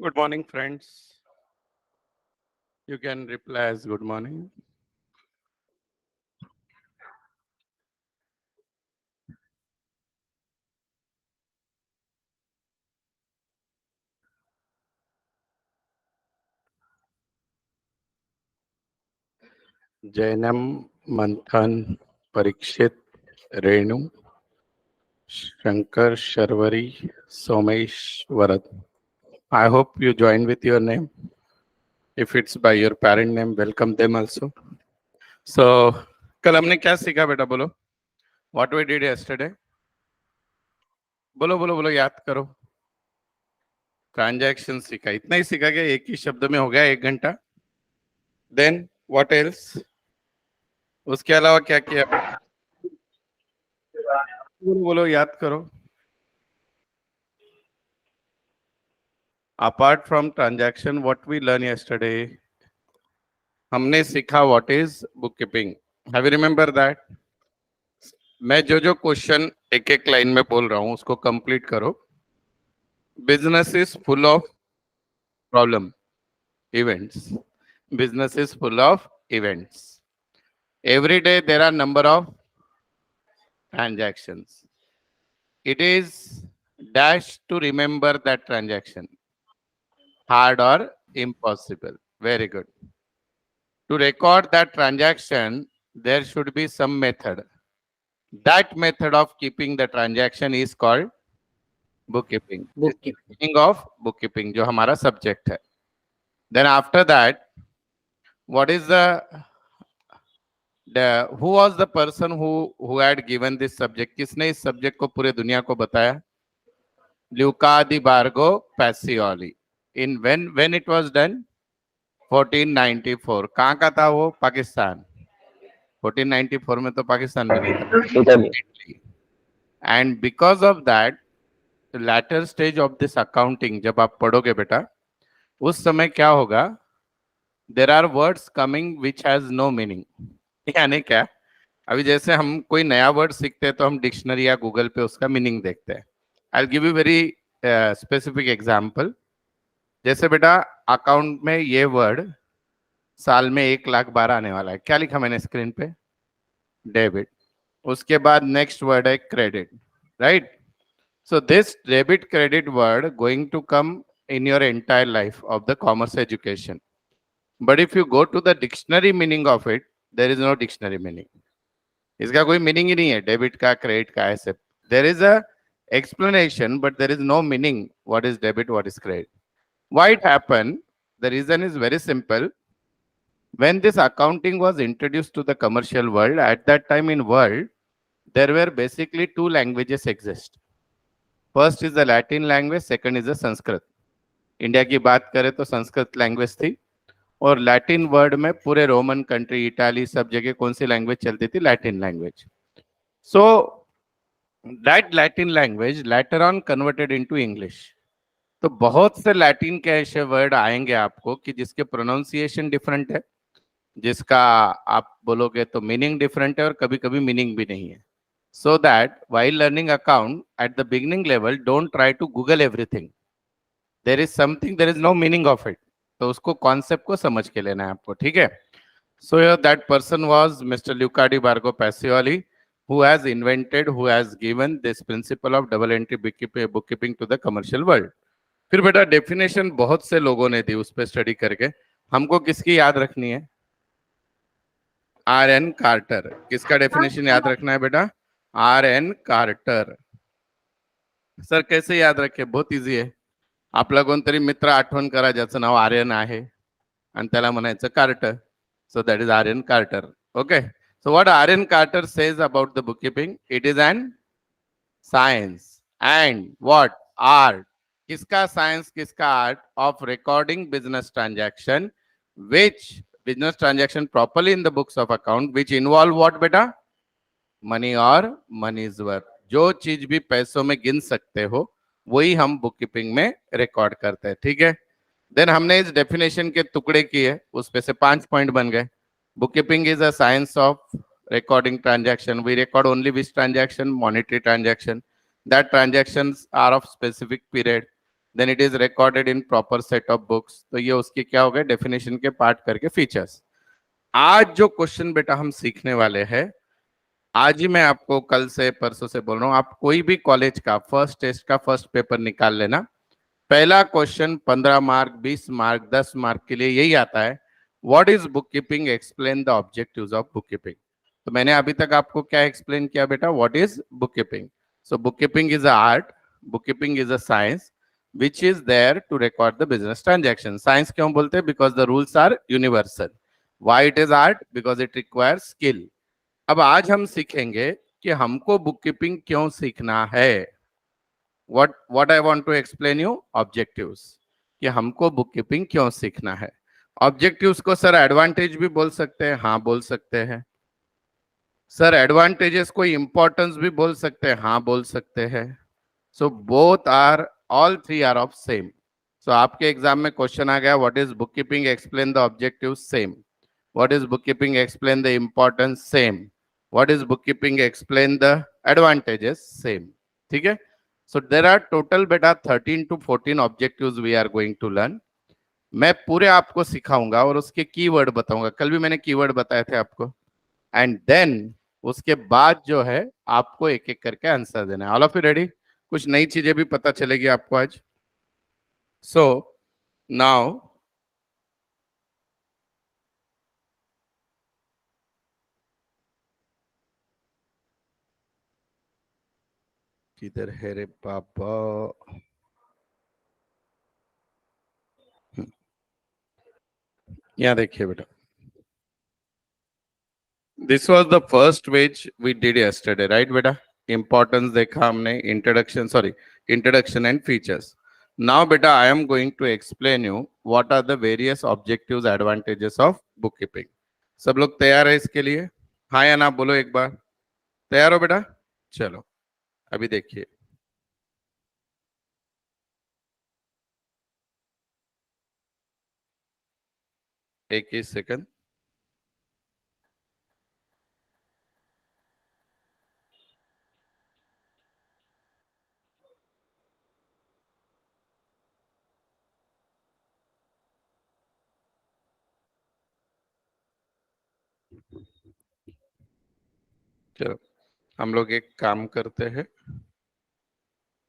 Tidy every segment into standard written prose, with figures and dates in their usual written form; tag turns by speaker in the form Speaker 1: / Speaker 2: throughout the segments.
Speaker 1: Good morning, friends. You can reply as good morning. Jainam, Manthan, Parikshit, Renu, Shankar, Sharvari, Somesh, Varat. I hope you join with your name. If it's by your parent name, welcome them also. So, कल हमने क्या सीखा बेटा बोलो? What we did yesterday? बोलो बोलो बोलो याद करो. ट्रांजैक्शन सीखा. इतना ही सीखा क्या? एक ही शब्द में हो गया 1 घंटा. Then what else? उसके अलावा क्या किया? बोलो बोलो याद करो. Apart from transaction, what we learned yesterday, हमने सीखा what is bookkeeping. Have you remember that? मैं जो क्वेश्चन एक एक लाइन में बोल रहा हूँ उसको कंप्लीट करो. Business is full of problem, events. Business is full of events. Every day there are number of transactions. It is dash to remember that transaction. Hard or impossible. Very good. To record that transaction, there should be some method. That method of keeping the transaction is called bookkeeping. Meaning of bookkeeping, जो हमारा subject है. Then after that, what is who was the person who had given this subject? किसने इस subject को पूरे दुनिया को बताया? Luca di Bargo Pacioli. In when it was done? 1494. कहाँ का था वो? पाकिस्तान. 1494 में तो पाकिस्तान में नहीं था. And because of that, the latter stage of this accounting, जब आप पढ़ोगे बेटा, उस समय क्या होगा? There are words coming which has no meaning. यानी क्या? अभी जैसे हम कोई नया वर्ड सीखते हैं तो हम डिक्शनरी या गूगल पे उसका मीनिंग देखते हैं. I'll give you very specific example. जैसे बेटा अकाउंट में ये वर्ड साल में 1,12,000 आने वाला है. क्या लिखा मैंने स्क्रीन पे? डेबिट. उसके बाद नेक्स्ट वर्ड है credit, right? So this debit credit word going to come in your entire life of the commerce education. But if you go to the dictionary meaning of it, there is no dictionary meaning. इसका कोई meaning ही नहीं है debit का credit का ऐसे. There is a explanation but there is no meaning. What is debit? What is credit? Why it happened? The reason is very simple. When this accounting was introduced to the commercial world, at that time in world, there were basically two languages exist. First is the Latin language, second is the Sanskrit. India की बात करें तो Sanskrit language थी और Latin word में पूरे Roman country, Italy, सब जगह कौन सी लैंग्वेज चलती थी? Latin language. So that Latin language later on converted into English. तो बहुत से लैटिन के ऐसे वर्ड आएंगे आपको कि जिसके प्रोनाउंसिएशन डिफरेंट है, जिसका आप बोलोगे तो मीनिंग डिफरेंट है और कभी कभी मीनिंग भी नहीं है. So that while learning account at the beginning level, don't try to Google everything. There is something, there is no meaning of it. तो उसको concept को समझ के लेना है आपको, ठीक है? So that person was Mr. Luca di Bargo Pacioli, who has invented, who has given this principle of double entry bookkeeping to the commercial world. फिर बेटा definition बहुत से लोगों ने दी उस पर स्टडी करके. हमको किसकी याद रखनी है? R.N. Carter. किसका definition याद रखना है बेटा? R.N. कार्टर. सर कैसे याद रखे? बहुत इझी आहे. आपला कोणतरी मित्र आठवण करा ज्याचं नाव आर्यन आहे आणि त्याला म्हणायचं Carter. So that is R.N. Carter. Okay. So what R.N. Carter says about the bookkeeping? It is an science and what art. किसका सायन्स, किसका art? Of recording business transaction which business transaction properly in the books of account which involve what बेटा? Money और money's worth. जो चीज भी पैसों में गिन सकते हो वही हम बुक कीपिंग में रिकॉर्ड करते हैं, ठीक है? देन हमने इस डेफिनेशन के टुकड़े किए, उस पे से 5 पॉइंट बन गए. Book keeping is a science of recording transaction. We record only which transaction? Monetary transaction. That transactions are of specific period. Then it is recorded in proper set of books. तो ये उसके क्या हो गए? Definition के part करके features. आज जो क्वेश्चन बेटा हम सीखने वाले हैं, आज ही मैं आपको कल से परसों से बोल रहा हूँ, आप कोई भी कॉलेज का फर्स्ट टेस्ट का फर्स्ट पेपर निकाल लेना, पहला क्वेश्चन 15 मार्क, 20 मार्क, 10 मार्क के लिए यही आता है, what is bookkeeping, explain the objectives of book keeping. तो मैंने अभी तक आपको क्या एक्सप्लेन किया बेटा? What is book keeping? So book keeping is a art, book keeping is a science which is there to record the business transaction. Science क्यों बोलते हैं? Because the rules are universal. Why it is art? Because it requires skill. अब आज हम सीखेंगे कि हमको book keeping क्यों सीखना है। what I want to explain you, objectives, कि हमको बुक कीपिंग क्यों सीखना है। ऑब्जेक्टिव्स को सर एडवांटेज भी बोल सकते हैं, हाँ बोल सकते हैं सर। एडवांटेजेस को इंपॉर्टेंस भी बोल सकते हैं, हाँ बोल सकते हैं। So both are, all three are of same. सो आपके एग्जाम में क्वेश्चन आ गया, what is bookkeeping, explain the objective, same. What is bookkeeping, explain the importance, same. What is bookkeeping, explain the advantages, same. ठीक है। सो there are total बेटा 13 to 14 objectives we are going to learn. मैं पूरे आपको सिखाऊंगा और उसके keyword बताऊंगा, कल भी मैंने कीवर्ड बताए थे आपको। एंड देन उसके बाद जो है आपको एक एक करके आंसर देना है। All of you ready? कुछ नई चीजें भी पता चलेगी आपको आज। सो नाउ किधर है रे पापा? यहाँ देखिए बेटा, this was the first ways we did yesterday, right बेटा? इंपॉर्टेंस देखा हमने, introduction, sorry introduction and features. Now बेटा I am going to explain you what are the various objectives, advantages of book keeping. सब लोग तैयार है इसके लिए? हाँ या ना बोलो एक बार। तैयार हो बेटा? चलो अभी देखिए, एक ही सेकंड। चलो हम लोग एक काम करते हैं,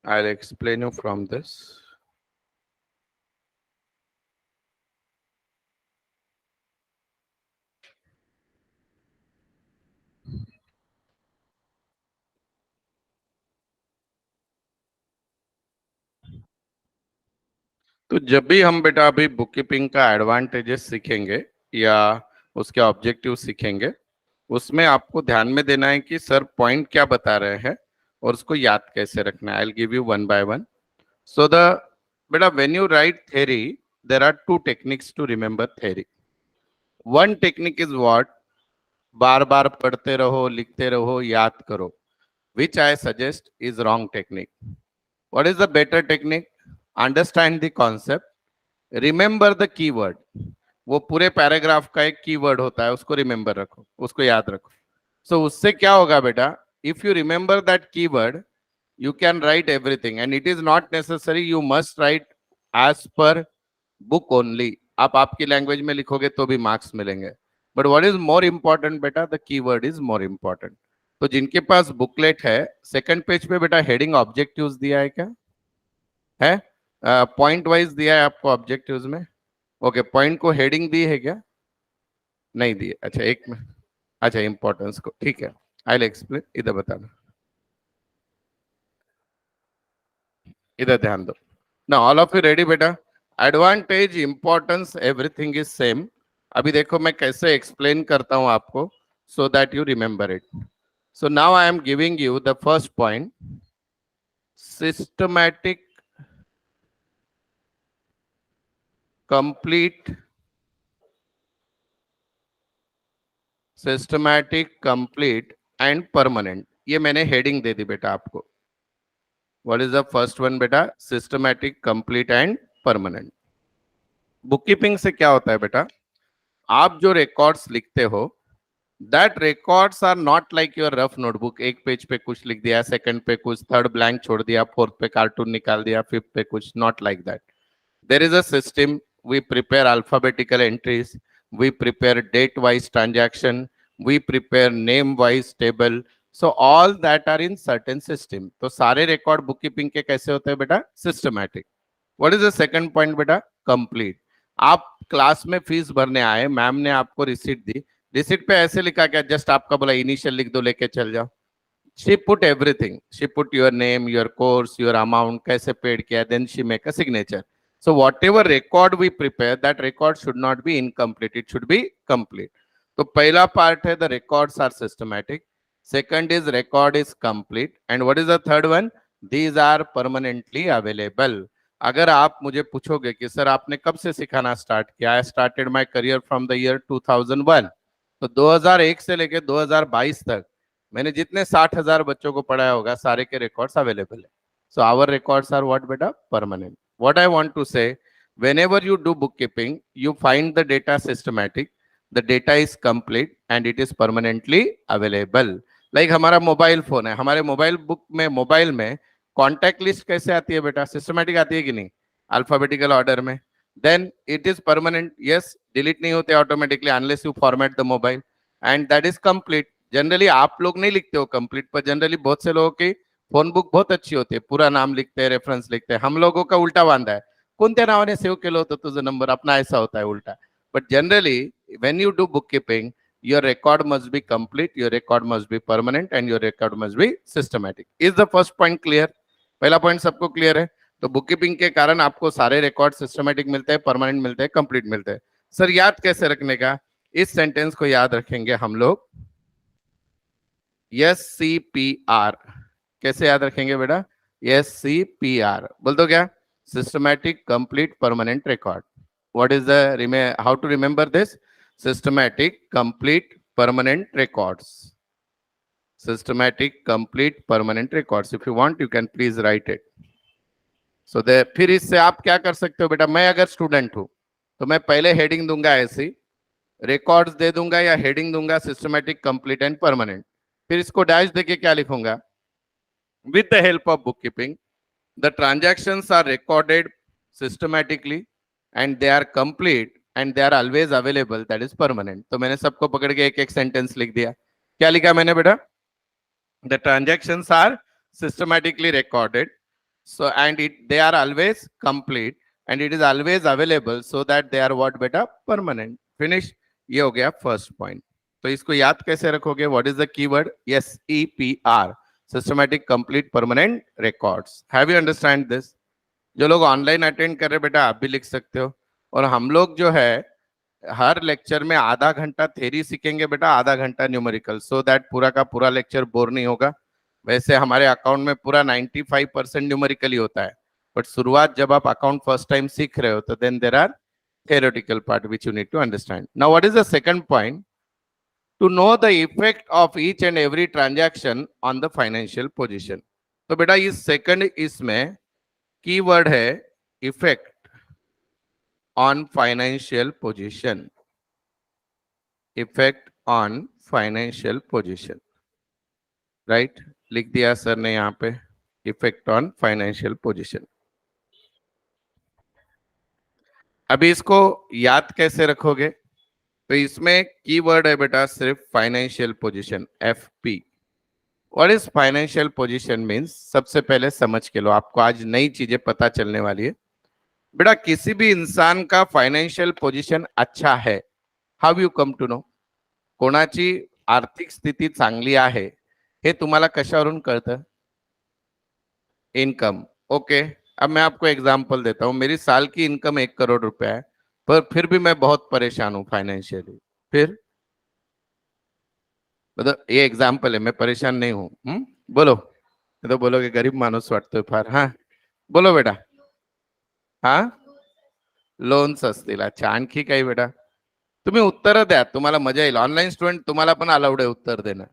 Speaker 1: आई will explain you from this. तो जब भी हम बेटा अभी बुक कीपिंग का एडवांटेजेस सीखेंगे या उसके ऑब्जेक्टिव सीखेंगे, उसमें आपको ध्यान में देना है कि सर पॉइंट क्या बता रहे हैं और उसको याद कैसे रखना है। I will give you one by one. So the बेटा when you write theory, there are two techniques to remember theory. One technique is what? बार बार पढ़ते रहो, लिखते रहो, याद करो, which I suggest is wrong technique. What is the better technique? Understand the concept, remember the keyword. वो पूरे पैराग्राफ का एक कीवर्ड होता है, उसको रिमेंबर रखो, उसको याद रखो। सो उससे क्या होगा बेटा? If you remember that keyword, you can write everything and it is not necessary you must write as per book only. आप आपकी लैंग्वेज में लिखोगे तो भी मार्क्स मिलेंगे, but what is more important बेटा? The keyword is more important. तो जिनके पास बुकलेट है, सेकंड पेज पे बेटा हेडिंग ऑब्जेक्टिव्स दिया है क्या? है? पॉइंट वाइज दिया है आपको ऑब्जेक्टिव्स में? ओके, पॉइंट को हेडिंग दी है क्या? नहीं दी है। अच्छा एक में, अच्छा इंपॉर्टेंस को, ठीक है, आई विल एक्सप्लेन। इधर बता दो, इधर ध्यान दो ना। ऑल ऑफ यू रेडी बेटा? Advantage, importance, everything is same. अभी देखो मैं कैसे एक्सप्लेन करता हूं आपको, so that you remember it. So now I am giving you the first point, systematic, complete, systematic, complete and permanent. ये मैंने हेडिंग दे दी बेटा आपको। What is the first one बेटा? Systematic, complete and permanent. Book keeping से क्या होता है बेटा? आप जो रिकॉर्ड्स लिखते हो, That records are not like your rough notebook. एक पेज पे कुछ लिख दिया, सेकंड पे कुछ, थर्ड ब्लैंक छोड़ दिया, फोर्थ पे कार्टून निकाल दिया, फिफ्थ पे कुछ. Not like that. There is a system. We prepare alphabetical entries. We prepare date-wise transaction. We prepare name-wise table. So all that are in certain system. तो सारे record bookkeeping के कैसे होते हैं बेटा? Systematic. What is the second point बेटा? Complete. आप class में फीस भरने आए, मैम ने आपको रिसीट दी, रिसीट पे ऐसे लिखा क्या? जस्ट आपका बोला इनिशियल लिख दो, लेके चल जाओ. She put everything. She put your name, your course, your amount, कैसे paid किया, then she make a signature. So whatever record we prepare, that record should not be incomplete. It should be complete. तो पहला part है the records are systematic. Second is record is complete. And what is the third one? These are permanently available. अगर आप मुझे पूछोगे कि sir आपने कब से सिखाना स्टार्ट किया? I started my career from the year 2001. तो 2001 से लेके 2022 तक मैंने जितने 60,000 बच्चों को पढ़ाया होगा सारे के रिकॉर्ड्स अवेलेबल है. So our records are what बेटा? Permanent. What I want to say, whenever you do bookkeeping you find the data systematic, the data is complete and it is permanently available. like हमारा mobile phone है, हमारे mobile book में, mobile में contact list कैसे आती है बेटा? Systematic आती है कि नहीं? अल्फाबेटिकल ऑर्डर में. Then it is permanent. Yes, delete नहीं होते automatically unless you format the mobile, and that is complete. Generally आप लोग नहीं लिखते हो कंप्लीट, पर जनरली बहुत से लोगों की फोन बुक बहुत अच्छी होती है, पूरा नाम लिखते हैं, रेफरन्स लिखते हैं. हम लोगों का उल्टा बांधा है, कोणत्या नावाने सेव्ह केलं होतं तुझं नंबर, अपना ऐसा होता है उल्टा. But generally when you do book keeping, your record must be complete, your record must be permanent and your record must be systematic. Is the first point clear? पहला पॉइंट सबको क्लियर है? तो book keeping के कारण आपको सारे record systematic मिलते हैं, परमानेंट मिलते हैं, कंप्लीट मिलते हैं. सर याद कैसे रखने का? इस सेंटेंस को याद रखेंगे हम लोग. SCPR कैसे याद रखेंगे बेटा? SCPR बोल दो क्या? Systematic complete permanent record. What is the, how to remember this? Systematic complete permanent records. Systematic complete permanent records. If you want you can please write it. So फिर इससे आप क्या कर सकते हो बेटा? मैं अगर स्टूडेंट हूं तो मैं पहले हेडिंग दूंगा ऐसी, रिकॉर्ड्स दे दूंगा, या हेडिंग दूंगा सिस्टमैटिक कंप्लीट एंड परमानेंट. फिर इसको डैश देके क्या लिखूंगा? With the help of book keeping the transactions are recorded systematically and they are complete and they are always available, that is permanent. तो मैंने सबको पकड़ के एक एक सेंटेंस लिख दिया. क्या लिखा मैंने बेटा? The transactions are systematically recorded, so and they are always complete and it is always available, so that they are what beta? Permanent. Finish. ये हो गया फर्स्ट पॉइंट. तो इसको याद कैसे रखोगे? What is the keyword? SEPR, systematic complete permanent records. Have you understand this? जो लोग ऑनलाइन अटेंड कर रहे बेटा, आप भी लिख सकते हो. और हम लोग जो है हर लेक्चर में आधा घंटा थ्योरी सीखेंगे बेटा, आधा घंटा न्यूमेरिकल, सो दैट पूरा का पूरा लेक्चर बोर नहीं होगा. वैसे हमारे अकाउंट में पूरा 95% न्यूमेरिकली होता है, बट शुरुआत जब आप अकाउंट फर्स्ट टाइम सीख रहे हो तो then there are theoretical part which you need to understand. Now what is the second point? To know the effect of each and every transaction on the financial position. तो बेटा इस second इसमें keyword है effect on financial position. Effect on financial position, right? लिख दिया sir ने यहाँ पे, इफेक्ट ऑन फाइनेंशियल पोजीशन. अभी इसको याद कैसे रखोगे? तो इसमें कीवर्ड है बेटा सिर्फ financial position, FP. What is financial position means? सबसे पहले समझ के लो, आपको आज नई चीजें पता चलने वाली है बेटा. किसी भी इंसान का फाइनेंशियल पोजीशन अच्छा है, how you come to know? कोणाची आर्थिक स्थिती चांगली आहे हे तुम्हाला कशावरून कळतं? इनकम. ओके, अब मैं आपको एग्जांपल देता हूं. मेरी साल की इनकम 1 करोड़ रुपया है, पर फिर भी मैं बहुत परेशान हूं फाइनेंशियली. फिर मतलब ये एग्जांपल है, मैं परेशान नहीं हूं. बोलो. तो बोलोगे गरीब माणूस वाटतोय फार. हाँ बोलो बेटा. हाँ, लोन्स असतील. अच्छा, आणखी काही बेटा? तुम्ही उत्तर द्या, तुम्हाला मजा येईल. ऑनलाईन स्टुडंट तुम्हाला पण अलाउड आहे उत्तर देणं.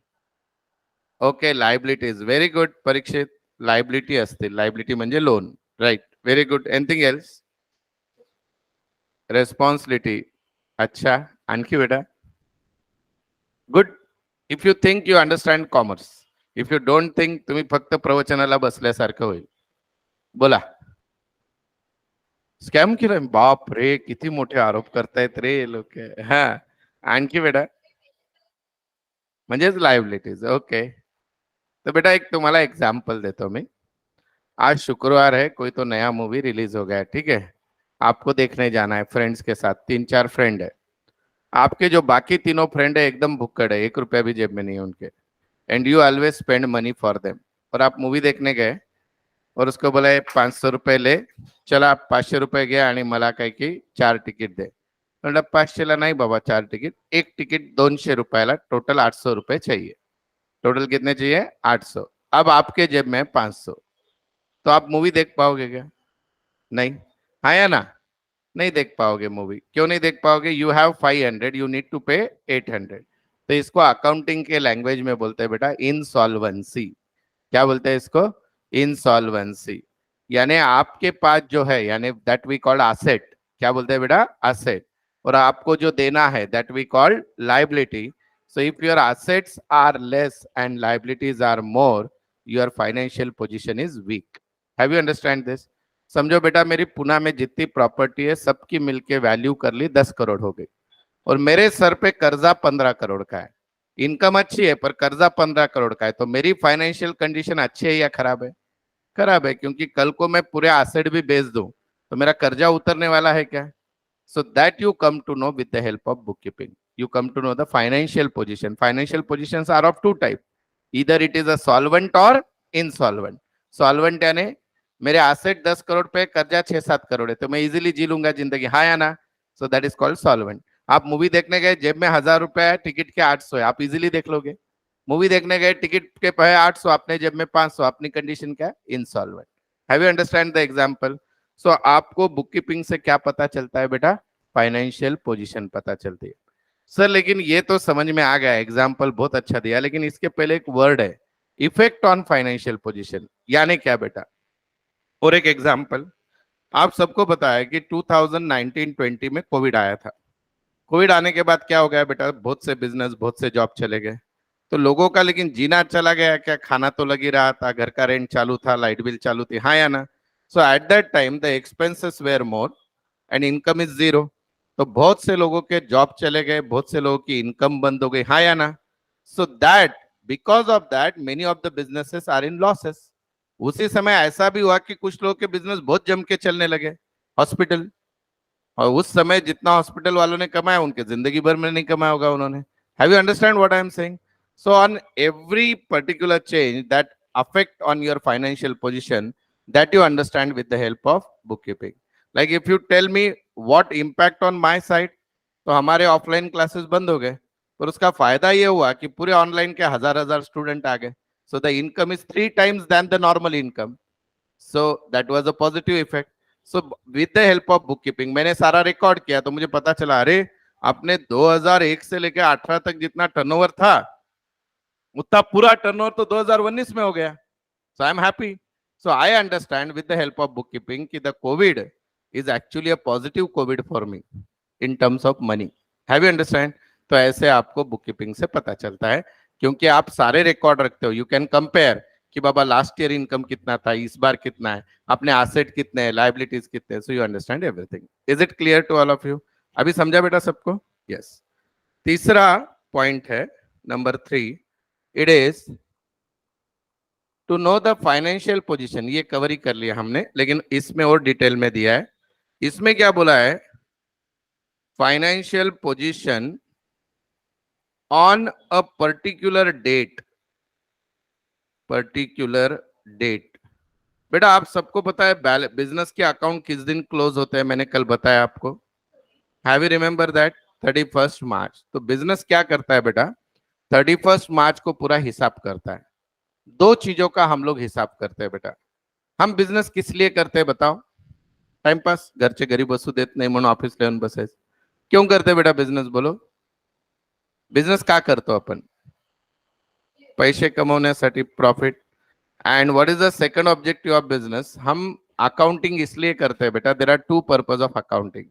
Speaker 1: Okay, liabilities. Very good Parikshit. Liability असतील, लायबिलिटी म्हणजे loan, right? Very good. Anything else? Responsibility. अच्छा, आणखी बेटा? Good. If you think you understand commerce, if you don't think, तुम्ही फक्त प्रवचनाला बसल्यासारखं होईल. बोला. स्कॅम केलं? बाप रे, किती मोठे आरोप करतायत रे लोक. हा, आणखी बेटा? म्हणजेच लायबिलिटीज. ओके. तो बेटा एक तुम्हाला एग्जाम्पल देता हूं मैं. आज शुक्रवार है, कोई तो नया मूवी रिलीज हो गया है, ठीक है, आपको देखने जाना है फ्रेंड्स के साथ. 3-4 फ्रेंड है. आपके जो बाकी तीनों फ्रेंड है एकदम भुक्कड़ है, 1 रुपया भी जेब में नहीं है उनके. And you always spend money for them. और आप मूवी देखने गए और उसको बोला 500 रुपये ले, चला 500 रुपये गया आणि मला काय की 4 तिकीट दे. मतलब 500ला नहीं बाबा 4 तिकीट, एक तिकीट 200 रुपयाला, टोटल 800 रुपये चाहिए. टोटल कितने चाहिए? 800. अब आपके जेब में 500, तो आप मूवी देख पाओगे क्या? नहीं. हाँ या ना? नहीं देख पाओगे मूवी. क्यों नहीं देख पाओगे? You have 500, you need to pay 800. तो इसको अकाउंटिंग के लैंग्वेज में बोलते हैं बेटा इंसॉल्वेंसी. क्या बोलते हैं इसको? इंसॉल्वेंसी. यानी आपके पास जो है, यानी दैट वी कॉल्ड असेट. क्या बोलते हैं बेटा? असेट. और आपको जो देना है that we called liability. So if your assets are less and liabilities are more, your financial position is weak. Have you understand this? समझो बेटा, मेरी पुणे में जितनी प्रॉपर्टी है सबकी मिलके वैल्यू कर ली 10 करोड़ हो गई, और मेरे सर पे कर्जा 15 करोड़ का है. इनकम अच्छी है पर कर्जा 15 करोड़ का है, तो मेरी फाइनेंशियल कंडीशन अच्छी है या खराब है? खराब है, क्योंकि कल को मैं पूरे एसेट भी बेच दूं तो मेरा कर्जा उतरने वाला है क्या? So that you come to know with the help of book keeping. You come to know the financial position. Financial positions are of 2 type. Either it is a solvent or insolvent. Solvent यानी मेरे asset 10 crore पे, कर्जा 6-7 करोड़ है, तो मैं easily जी लूंगा जिंदगी. हाँ या ना? So that is called solvent. आप मूवी देखने गए, जेब में 1000 रुपए है, टिकट के 800 है, आप इजीली देख लोगे. मूवी देखने गए, टिकट के है 800, आपने जेब में 500, अपनी कंडीशन क्या है? Insolvent. Have you understand the example? So आपको बुक कीपिंग से क्या पता चलता है बेटा? फाइनेंशियल पोजीशन पता चलती है. सर लेकिन ये तो समझ में आ गया, एग्जाम्पल बहुत अच्छा दिया, लेकिन इसके पहले एक वर्ड है, इफेक्ट ऑन फाइनेंशियल पोजीशन. यानी क्या बेटा? और एक एग्जाम्पल, आप सबको पता है कि 2019-20 में कोविड आया था. कोविड आने के बाद क्या हो गया बेटा? बहुत से बिजनेस, बहुत से जॉब चले गए. तो लोगों का लेकिन जीना चला गया क्या? खाना तो लग ही रहा था, घर का रेंट चालू था, लाइट बिल चालू थी. हाँ या ना? So at that time the expenses were more and income is zero. तो बहुत से लोगों के जॉब चले गए, बहुत से लोगों की इनकम बंद हो गई. हाँ या ना? So that because of that many of the businesses are in losses. उसी समय ऐसा भी हुआ कि कुछ लोगों के बिजनेस बहुत जम के चलने लगे. हॉस्पिटल, और उस समय जितना हॉस्पिटल वालों ने कमाया उनके जिंदगी भर में नहीं कमाया होगा उन्होंने. Have you understand what I am saying? So on every particular change that affect on your financial position, that you understand with the help of book keeping. Like if you tell me what impact on my side, तो हमारे offline classes बंद हो गए, पर उसका फायदा ये हुआ कि पूरे ऑनलाइन के हजार स्टूडेंट आ गए. So the income is 3 times than the normal income. So that was a positive effect. So with the help of bookkeeping मैंने सारा रिकॉर्ड किया, तो मुझे पता चला अरे आपने 2001 से लेकर 18 तक जितना टर्नओवर था उतना पूरा टर्नओवर तो 2019 में हो गया. So I am happy. So I understand with the help of bookkeeping कि the COVID is actually a positive COVID for me in terms of money. Have you understand? तो ऐसे आपको बुककीपिंग से पता चलता है, क्योंकि आप सारे रिकॉर्ड रखते हो. यू कैन कंपेयर कि बाबा लास्ट ईयर इनकम कितना था, इस बार कितना है, अपने एसेट कितने हैं, लाइबिलिटीज कितने हैं. So you understand everything. Is it clear to all of you? अभी समझा बेटा सबको? यस. तीसरा पॉइंट है number 3, it is to know the financial position. ये कवर ही कर लिया हमने, लेकिन इसमें और डिटेल में दिया है. इसमें क्या बोला है? Financial position on a particular date. Particular date. बेटा आप सबको पता है बिजनेस के अकाउंट किस दिन क्लोज होते हैं? मैंने कल बताया आपको. Have you remember that? 31 मार्च. तो बिजनेस क्या करता है बेटा? 31 मार्च को पूरा हिसाब करता है. 2 चीजों का हम लोग हिसाब करते हैं बेटा. हम बिजनेस किस लिए करते हैं बताओ? टाइमपास. घरचे घरी बसू देत नाही म्हणून ऑफिस येऊन बसायचं. क्यों करते बेटा बिजनेस? बोलो. बिजनेस का करतो आपण? पैसे कमवण्यासाठी, profit. And what is the second objective of business? हम अकाउंटिंग इसलिए करते हैं बेटा, there are 2 purpose of accounting.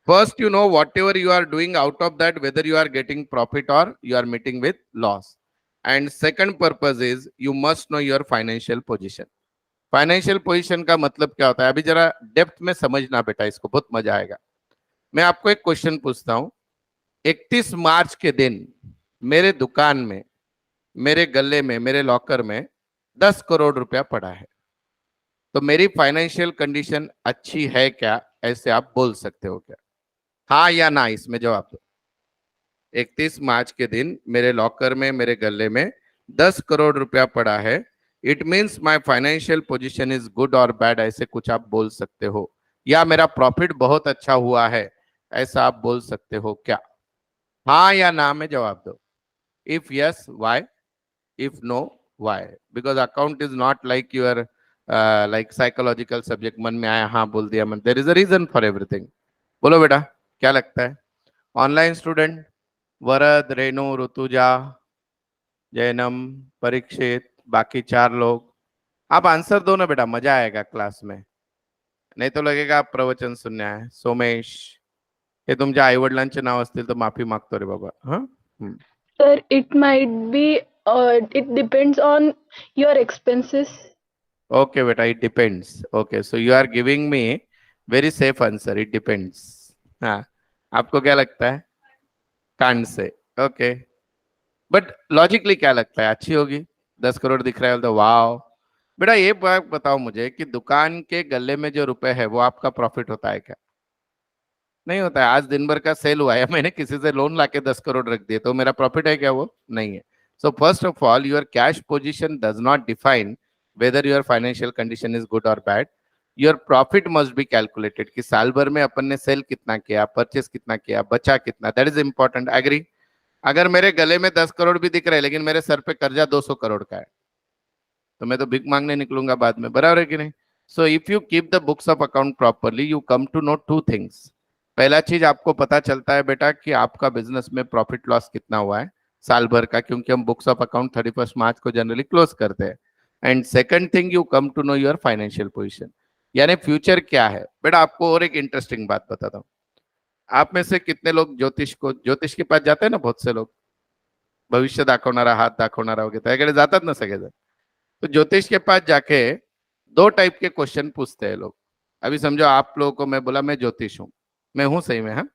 Speaker 1: First, you know whatever you are doing out of that, whether you are getting profit or you are meeting with loss. And second purpose is you must know your financial position. Financial position का मतलब क्या होता है, अभी जरा depth में समझना बेटा, इसको बहुत मजा आएगा। मैं आपको एक क्वेश्चन पूछता हूं, 31 मार्च के दिन मेरे दुकान में, मेरे गले में, मेरे लॉकर में 10 करोड़ रुपया पड़ा है, तो मेरी फाइनेंशियल कंडीशन अच्छी है क्या, ऐसे आप बोल सकते हो क्या? हाँ या ना, इसमें जवाब दो। 31 मार्च के दिन मेरे लॉकर में, मेरे गले में 10 करोड़ रुपया पड़ा है, it means my financial position is good और बैड, ऐसे कुछ आप बोल सकते हो? या मेरा प्रॉफिट बहुत अच्छा हुआ है, ऐसा आप बोल सकते हो क्या? हाँ या ना में जवाब दो। If yes why, if no why? Because account is not like your like psychological subject, मन में आया हाँ बोल दिया, मन, there is a reason for everything. बोलो बेटा, क्या लगता है? ऑनलाइन स्टूडेंट वरद, रेणु, ऋतुजा, जैनम, परीक्षित, बाकी 4 लोग, आप आंसर दो ना बेटा, मजा आएगा क्लास में, नाही तो लगेगा आप प्रवचन सुनने आहे. सोमेश, हे तुमच्या आई वडिलांचे नाव असतील तर माफी मागतो रे बाबा. हा,
Speaker 2: Sir, it might be, it depends on your expenses.
Speaker 1: Okay बेटा, it depends. Okay, so you are giving me very safe answer, it depends. हाँ, आपको क्या लगता है? कांड से. ओके, बट लॉजिकली क्या लगता है, अच्छी होगी? 10 करोड़ दिख रहा है तो वाओ. बेटा ये बात बताओ मुझे कि दुकान के गले में जो रुपए है वो आपका प्रॉफिट होता है क्या? नहीं होता है. आज दिन भर का सेल हुआ है, मैंने किसी से लोन लाके 10 करोड़ रख दिए, तो मेरा प्रॉफिट है क्या? वो नहीं है. So first of all, your cash position does not define whether your financial condition is good और bad. Your profit must be calculated कि साल भर में अपन ने सेल कितना किया, परचेस कितना किया, बचा कितना, दैट इज इंपॉर्टेंट. एग्री? अगर मेरे गले में 10 करोड़ भी दिख रहे हैं लेकिन मेरे सर पे कर्जा 200 करोड़ का है, तो मैं तो भीख मांगने निकलूंगा बाद में, बराबर है कि नहीं? So if you keep the books of account properly, you come to know 2 things. पहला चीज आपको पता चलता है बेटा कि आपका बिजनेस में प्रॉफिट लॉस कितना हुआ है साल भर का, क्योंकि हम बुक्स ऑफ अकाउंट 31 मार्च को जनरली क्लोज करते हैं. And second thing, you come to know your financial position, यानी फ्यूचर क्या है. बेटा आपको और एक इंटरेस्टिंग बात बताता हूँ. आप में से कितने लोग ज्योतिष के पास जाते हैं ना? बहुत से लोग भविष्य दाखवणारा, हात दाखवणारा वगैरह त्याकडे जातात ना सगळेजण. तो ज्योतिष के पास जाके 2 टाइप के क्वेश्चन पूछते हैं लोग. अभी समझो आप लोगों को मैं बोला मैं ज्योतिष हूँ, मैं हूँ सही में, हाँ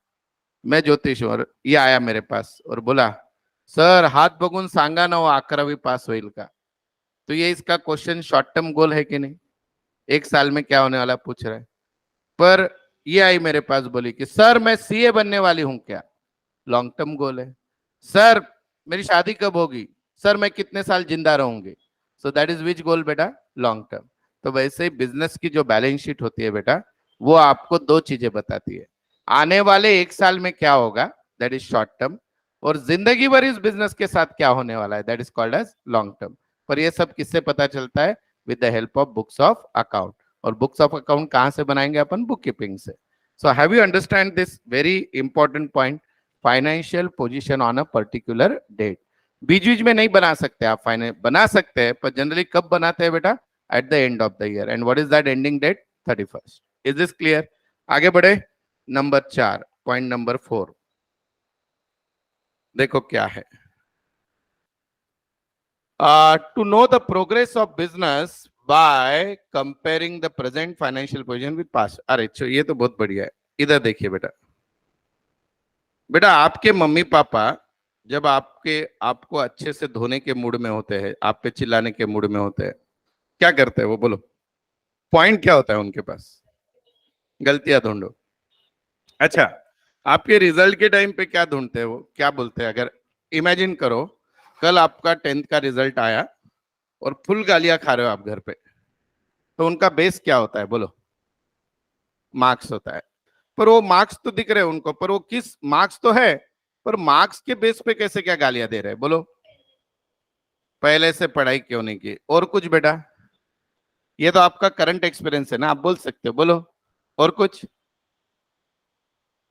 Speaker 1: मैं ज्योतिष हूँ, और ये आया मेरे पास और बोला सर हाथ बघून सांगा ना वो 11वी पास होईल का. तो ये इसका क्वेश्चन शॉर्ट टर्म गोल है कि नहीं? 1 साल में क्या होने वाला पूछ रहा है. पर ये आई मेरे पास, बोली कि सर मैं सीए बनने वाली हूँ क्या, लॉन्ग टर्म गोल है. सर मेरी शादी कब होगी, सर मैं कितने साल जिंदा रहूंगी, सो दैट इज विच गोल बेटा, लॉन्ग टर्म. तो वैसे ही बिजनेस की जो बैलेंस शीट होती है बेटा, वो आपको 2 चीजें बताती है. आने वाले 1 साल में क्या होगा, दैट इज शॉर्ट टर्म, और जिंदगी भर इस बिजनेस के साथ क्या होने वाला है, that is called as long term. पर ये सब किससे पता चलता है? With the help of books of account. और बुक्स ऑफ अकाउंट कहां से बनाएंगे अपन? बुक कीपिंग से. So have you understand this very important point, financial position on a particular date. बीच बीच में नहीं बना सकते आप, फाइनेंस बना सकते हैं पर जनरली कब बनाते हैं बेटा? At the end of the year. And what is that ending date? 31st. Is this clear? आगे बढ़े. नंबर 4, पॉइंट नंबर 4 देखो क्या है. To know the progress of business by comparing the present financial position with past. अरे ये तो बहुत बढ़िया है. इधर देखिए बेटा, बेटा आपके मम्मी पापा जब आपको अच्छे से धोने के मूड में होते हैं, आप पे चिल्लाने के मूड में होते हैं, क्या करते हैं वो? बोलो, पॉइंट क्या होता है उनके पास? गलतियां ढूंढो. अच्छा, आपके रिजल्ट के टाइम पे क्या ढूंढते हैं वो? क्या बोलते हैं? अगर इमेजिन करो कल आपका 10th का रिजल्ट आया और फुल गालियां खा रहे हो आप घर पे, तो उनका बेस क्या होता है? बोलो, मार्क्स होता है. पर वो मार्क्स तो दिख रहे हैं उनको, पर वो किस मार्क्स तो है, पर मार्क्स के बेस पे कैसे क्या गालियां दे रहे हैं? बोलो, पहले से पढ़ाई क्यों नहीं की, और कुछ बेटा? ये तो आपका करंट एक्सपीरियंस है ना, आप बोल सकते हो. बोलो, और कुछ?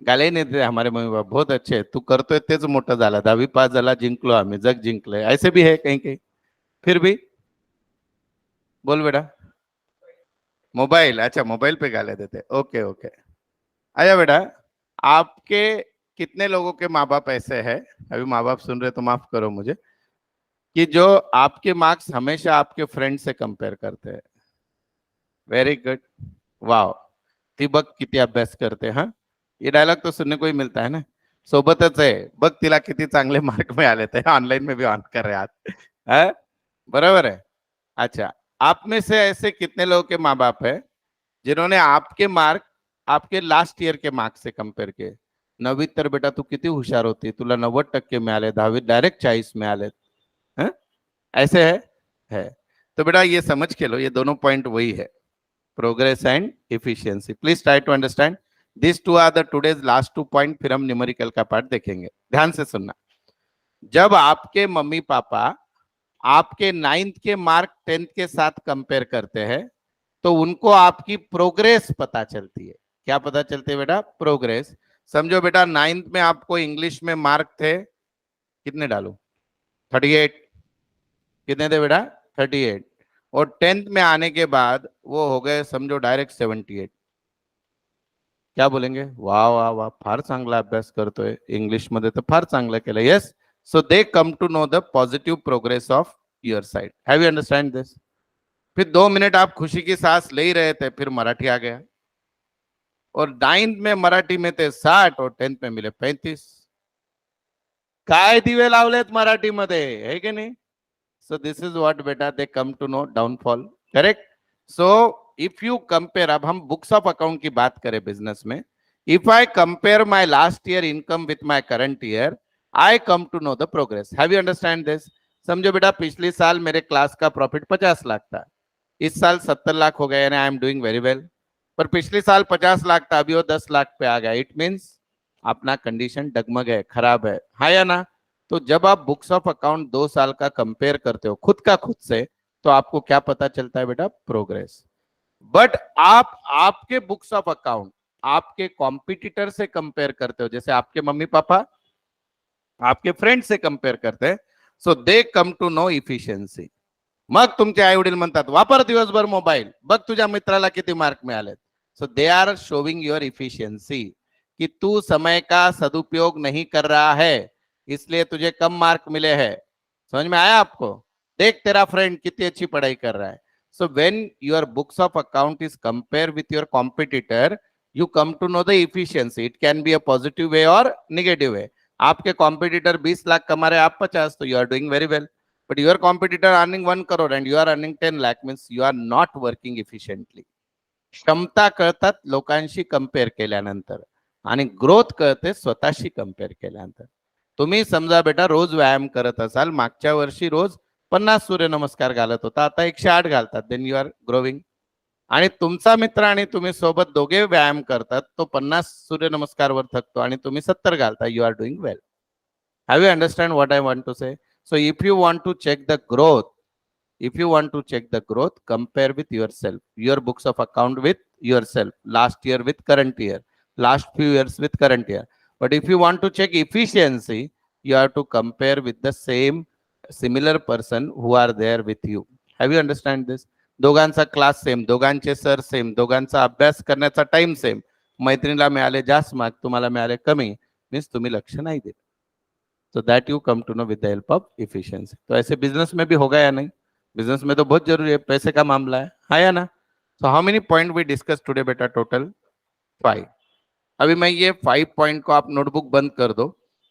Speaker 1: गाले नाही देते हमारे मम्मी पापा, बहुत अच्छे, तू करतोय तेच मोठं झाला, 10वी पास झाला, जिंकलो आम्ही, जग जिंकलंय, ऐसे भी है कहीं कहीं. फिर भी बोल बेटा. मोबाइल, अच्छा मोबाइल पे गाले देते. Okay okay. आया बेटा, आपके कितने लोगों के माँ बाप ऐसे हैं, अभी माँ बाप सुन रहे तो माफ करो मुझे, कि जो आपके मार्क्स हमेशा आपके फ्रेंड से कंपेयर करते हैं? वेरी गुड, वाव. ती बघ किती अभ्यास करते. हा, ये डायलॉग तो सुनने को ही मिलता है ना. सोबतच आहे, बघ तिला किती चांगले मार्क मिळाले. ते ऑनलाइन में भी ऑन कर रहे आहात. हा? बरोबर है. अच्छा, आप में से ऐसे कितने लोगों के माँ बाप है जिन्होंने आपके मार्क आपके लास्ट ईयर के मार्क्स से कंपेयर किए? 9वीत तर बेटा तू किती हुशार होती, तुला 90% मिळाले, 10वीत डायरेक्ट 40 मिळाले. हैं? ऐसे है. तो बेटा ये समझ के लो, ये दोनों पॉइंट वही है, progress and efficiency. Please try to understand. This two are the today's last 2 point. फिर हम न्यूमेरिकल का पार्ट देखेंगे. ध्यान से सुनना. जब आपके मम्मी पापा आपके 9th के मार्क 10th के साथ कंपेयर करते हैं तो उनको आपकी प्रोग्रेस पता चलती है. क्या पता चलती है बेटा? प्रोग्रेस. समझो बेटा 9th में आपको इंग्लिश में मार्क थे, कितने डालो? 38. कितने थे बेटा? 38. और 10th में आने के बाद वो हो गए समझो डायरेक्ट 78. क्या बोलेंगे? वाह वाह वाह, फार चांगला अभ्यास करतोय, इंग्लिश मध्ये तर फार चांगलं केलं. Yes. So they come to know the positive progress of your side. Have you understand this? फिर 2 मिनट आप खुशी की सांस ले ही रहे थे, फिर मराठी आ गया और 9th में मराठी में थे 60 और 10th में मिले 35. काय दिवे लावलेत मराठी मध्ये, है की नाही? So this is what beta they come to know downfall. Correct? So if you compare, अब हम books of account की बात करें business में, if I compare my last year income with my current year, I come to know the progress. Have you understand this? समझो बेटा पिछले साल मेरे क्लास का प्रॉफिट 50 लाख था, इस साल 70 लाख हो गया, यानी I am doing very well. पर पिछले साल 50 लाख था, अभी वो 10 लाख पे आ गया. इट मीन्स अपना कंडीशन डगमग है, खराब है या ना? तो जब आप बुक्स ऑफ अकाउंट 2 साल का कंपेयर करते हो खुद का खुद से, तो आपको क्या पता चलता है बेटा? प्रोग्रेस. बट आप आपके बुक्स ऑफ अकाउंट आपके कॉम्पिटिटर से कंपेयर करते हो, जैसे आपके मम्मी पापा आपके फ्रेंड से कंपेयर करते हैं, सो they come to no efficiency. मग तुमचे आई वडील म्हणतात वापर दिवसभर मोबाईल, बघ तुझ्या मित्राला किती मार्क मिळालेत. So they are showing your efficiency कि तू समय का सदुपयोग नहीं कर रहा है, इसलिए तुझे कम मार्क मिले हैं. समझ में आया आपको? देख तेरा फ्रेंड कितनी अच्छी पढ़ाई कर रहा है. So when your books of account is compare with your competitor, you come to know the efficiency. It can be a positive way or negative वे. आपके कॉम्पिटिटर 20 लाख कमा रहे, आप 50, तो you are doing very well. But your competitor earning 1 crore and you are earning 10 lakh means you are not working efficiently. क्षमता कळतात लोकांशी compare केल्यानंतर आणि ग्रोथ कळते स्वतःशी कंपेअर केल्यानंतर. तुम्ही समजा बेटा रोज व्यायाम करत असाल, मागच्या वर्षी रोज 50 सूर्यनमस्कार घालत होता, आता 108 घालतात, देन यू आर ग्रोविंग. आणि तुमचा मित्र आणि तुम्ही सोबत दोघे व्यायाम करतात, तो 50 सूर्यनमस्कारवर थकतो आणि तुम्ही 70 घालता, you are doing well. Have you understand what I want to say? So if you want to check the growth, compare with yourself, your books of account with yourself, last year with current year, last few years with current year. But if you want to check efficiency, you have to compare with the similar person who are there with you. Have you understand this? दोघांचा class same, दोघांचे sir same, दोघांचा अभ्यास करण्याचा time same. मैत्रिणीला मिळाले जास्त mark, तुम्हाला मिळाले कमी, मीन्स तुम्ही लक्ष नाही दिलं. So that you come to know with the help of efficiency. तो ऐसे बिजनेस में भी होगा या नहीं? बिजनेस में तो बहुत जरूरी है, पैसे का मामला है या ना? So how many point we discuss today बेटा? टोटल 5. अभी मैं ये 5 पॉइंट को आप नोटबुक बंद कर दो,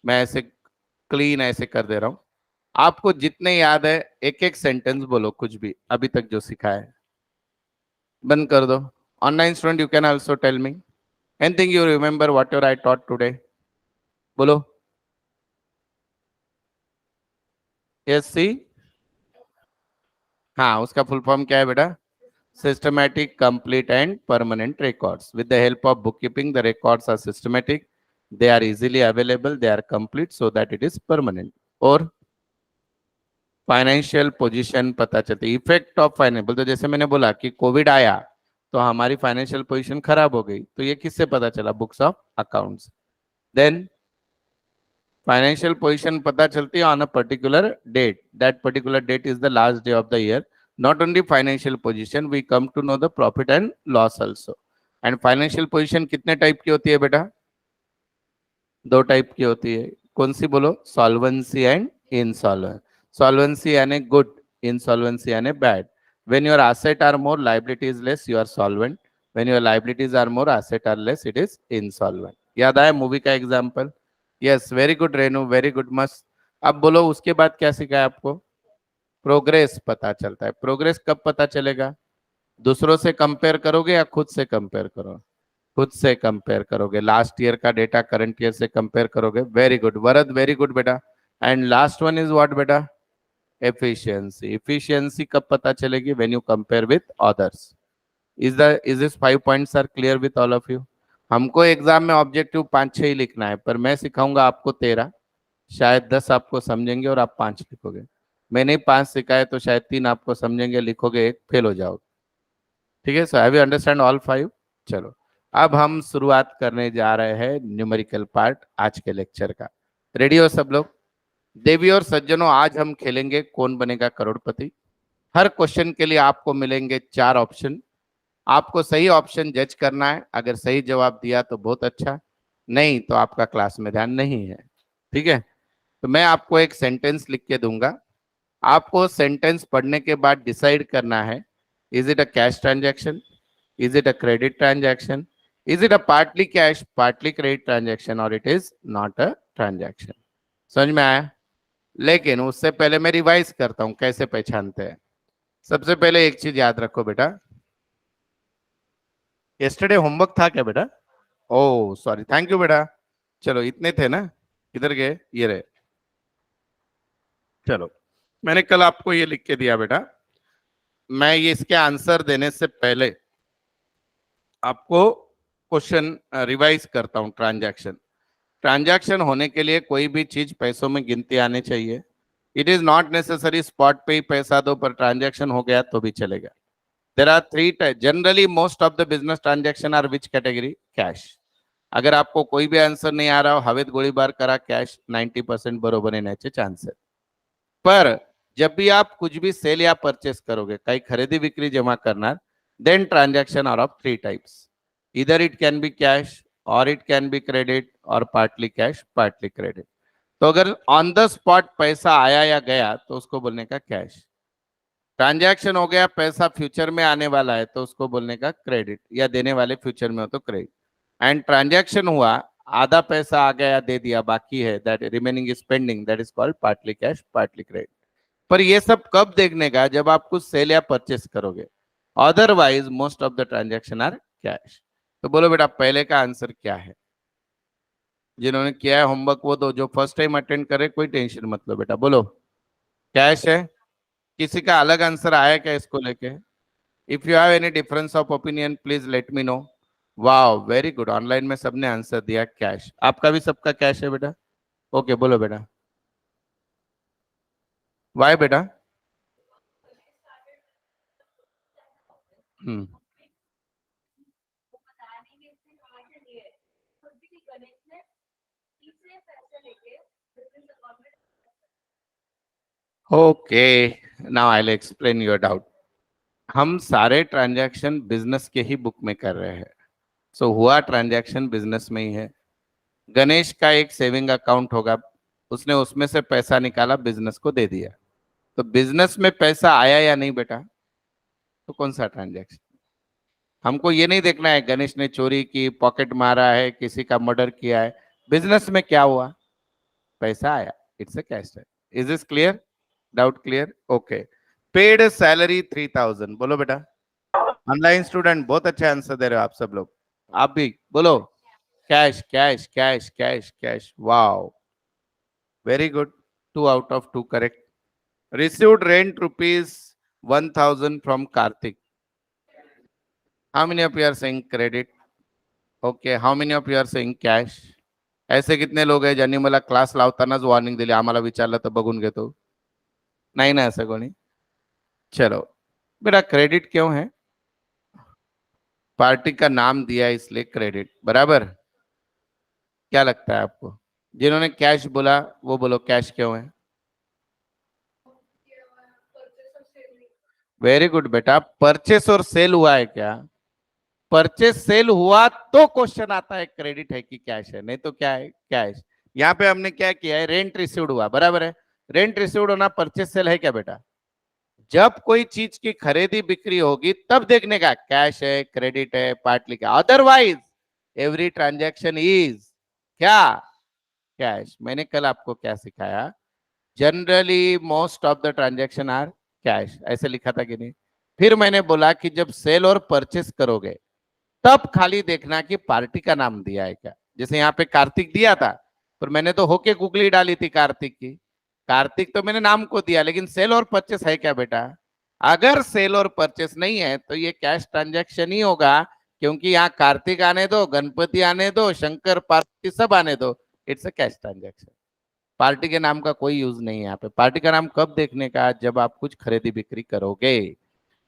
Speaker 1: मैं ऐसे क्लीन ऐसे कर दे रहा हूं. आपको जितने याद है एक एक सेंटेंस बोलो, कुछ भी अभी तक जो सीखा है बंद कर दो. Online student you can also tell me anything you remember what ever I taught today. बोलो. Yes see. हाँ, उसका फुल फॉर्म क्या है बेटा? Systematic, complete and permanent records. With the help of book keeping the records are systematic, they are easily available, they are complete, so that it is permanent. और financial position पता चलती, effect of financial. तो जैसे मैंने बोला कि Covid आया तो हमारी फाइनेंशियल पोजीशन खराब हो गई, तो ये किससे पता चला? Books of accounts. Then financial position पता चलती है on a particular date. That particular date is the last day of the year. Not only financial position, we come to know the profit and loss also. And financial position कितने type की होती है बेटा? दो type की होती है, कौन सी बोलो? Solvency and insolvent. सॉल्वेंसी यानी गुड, इंसॉल्वेंसी यानी bad. When your asset are more, liability is less, you are solvent. When your liabilities are more, asset are less, it is insolvent. याद आया मूवी का example? Yes, very good Renu, very good, मस्त। अब बोलो उसके बाद क्या सिखाया आपको? प्रोग्रेस पता चलता है। प्रोग्रेस कब पता चलेगा? दूसरों से कंपेयर करोगे या खुद से कंपेयर करोगे? खुद से कंपेयर करोगे। लास्ट ईयर का डेटा करंट ईयर से कंपेयर करोगे। Very good Varad, very good बेटा। And last one is what बेटा? एफिशिएंसी। एफिशिएंसी कब पता चलेगी? When you compare with others. Is this 5 points are clear with all of you? हमको exam में ऑब्जेक्टिव 5-6 ही लिखना है, पर मैं सिखाऊंगा आपको 13। शायद 10 आपको समझेंगे और आप 5 लिखोगे। मैंने 5 सिखाए तो शायद 3 आपको समझेंगे, लिखोगे 1, फेल हो जाओगे। ठीक है, सो हैव यू अंडरस्टैंड ऑल 5? चलो, अब हम शुरुआत करने जा रहे हैं न्यूमेरिकल पार्ट आज के लेक्चर का। रेडी हो सब लोग? देवी और सज्जनों, आज हम खेलेंगे कौन बनेगा करोड़पति। हर क्वेश्चन के लिए आपको मिलेंगे 4 ऑप्शन। आपको सही ऑप्शन जज करना है। अगर सही जवाब दिया तो बहुत अच्छा, नहीं तो आपका क्लास में ध्यान नहीं है। ठीक है, तो मैं आपको एक सेंटेंस लिख के दूंगा। आपको सेंटेंस पढ़ने के बाद डिसाइड करना है, is it a cash transaction, is it a credit transaction, is it a partly cash partly credit transaction, और it is not a transaction. समझ में आया? लेकिन उससे पहले मैं रिवाइज करता हूं कैसे पहचानते हैं। सबसे पहले एक चीज याद रखो बेटा, यस्टरडे होमवर्क था क्या बेटा? ओ सॉरी, थैंक यू बेटा। चलो इतने थे ना, किधर गए? ये रहे। चलो, मैंने कल आपको ये लिख के दिया बेटा। मैं ये इसके आंसर देने से पहले आपको क्वेश्चन रिवाइज करता हूं। ट्रांजैक्शन, ट्रांजैक्शन होने के लिए कोई भी चीज पैसों में गिनती आने चाहिए। It is not necessary spot पे ही पैसा दो, पर ट्रांजैक्शन हो गया तो भी चलेगा। There are 3 type. Generally most of the business transaction are which category? Cash. अगर आपको कोई भी आंसर नहीं आ रहा हो, हवेत गोळीबार करा, कैश 90% बरोबर येण्याचे चान्स है। पर जब भी आप कुछ भी सेल या परचेस करोगे, काही खरेदी विक्री जेव्हा करणार, then transaction are of 3 types. इधर it can be cash, or it can be credit, or partly cash partly credit. तो अगर ऑन द स्पॉट पैसा आया या गया तो उसको बोलने का कैश। ट्रांजैक्शन हो गया, पैसा फ्यूचर में आने वाला है तो उसको बोलने का क्रेडिट, या देने वाले फ्यूचर में हो तो क्रेडिट। एंड ट्रांजैक्शन हुआ, आधा पैसा आ गया दे दिया, बाकी है that remaining is pending, that is called partly cash partly credit. पर ये सब कब देखने का? जब आप कुछ सेल या परचेस करोगे। Otherwise most of the transaction are cash. तो बोलो बेटा पहले का आंसर क्या है? जिन्होंने किया है होमवर्क वो दो, जो फर्स्ट टाइम अटेंड करे कोई टेंशन मत लो बेटा। बोलो कैश है। किसी का अलग आंसर आया क्या इसको लेके? If you have any difference of opinion please let me know. वाह वेरी गुड, ऑनलाइन में सबने आंसर दिया कैश। आपका भी सबका कैश है बेटा? ओके बोलो बेटा, वाई बेटा? Hmm, okay, now I will explain your doubt. हम सारे ट्रांजैक्शन बिजनेस के ही बुक में कर रहे हैं। सो हुआ ट्रांजैक्शन बिजनेस में ही है। गणेश का एक सेविंग अकाउंट होगा, उसने उसमें से पैसा निकाला, बिजनेस को दे दिया। तो बिजनेस में पैसा आया या नहीं बेटा? तो कौन सा ट्रांजैक्शन? हमको ये नहीं देखना है गणेश ने चोरी की, पॉकेट मारा है, किसी का मर्डर किया है। बिजनेस में क्या हुआ? पैसा आया, it's a cash. Is this clear? Doubt clear? Okay. Paid salary 3000, बोलो बेटा। ऑनलाइन स्टूडेंट बहुत अच्छा आंसर दे रहे हो आप सब लोग। आप भी बोलो cash cash cash cash cash. Wow very good, 2 out of 2 correct. Received rent rupees 1000 from Kartik. How many of you are saying credit? Okay, how many of you are saying cash? ऐसे कितने लोग हैं ज्यांनी मला क्लास लावतानाच वॉर्निंग दिली, आम्हाला विचारलं तर बघून घेतो? नाही ना ऐसा कोणी? चलो बेटा, क्रेडिट क्यों है? पार्टी का नाम दिया है इसलिए क्रेडिट, बराबर? क्या लगता है आपको? जिन्होंने कैश बोला वो बोलो कैश क्यों है? वेरी गुड बेटा, परचेस और सेल हुआ है क्या? परचेस सेल हुआ तो क्वेश्चन आता है क्रेडिट है कि कैश है, नहीं तो क्या है, कैश। यहाँ पे हमने क्या किया है, रेंट रिसीव्ड हुआ, बराबर है। रेंट रिसीव्ड होना परचेस सेल है क्या बेटा? जब कोई चीज की खरीदी बिक्री होगी तब देखने का कैश है, क्रेडिट है, पार्टली क्या, अदरवाइज एवरी ट्रांजैक्शन इज क्या, कैश। मैंने कल आपको क्या सिखाया, generally most of the transaction are cash, ऐसे लिखा था कि नहीं? फिर मैंने बोला कि जब सेल और परचेस करोगे तब खाली देखना कि पार्टी का नाम दिया है क्या। जैसे यहाँ पे कार्तिक दिया था, पर मैंने तो होके गुगली डाली थी कार्तिक की, कार्तिक तो मैंने नाम को दिया, लेकिन सेल और परचेस है क्या बेटा? अगर सेल और परचेस नहीं है तो ये कैश ट्रांजैक्शन ही होगा, क्योंकि यहाँ कार्तिक आने दो, गणपति आने दो, शंकर पार्वती सब आने दो, it's a cash transaction. Party के नाम का कोई यूज नहीं है यहाँ पे। पार्टी का नाम कब देखने का, जब आप कुछ खरेदी बिक्री करोगे।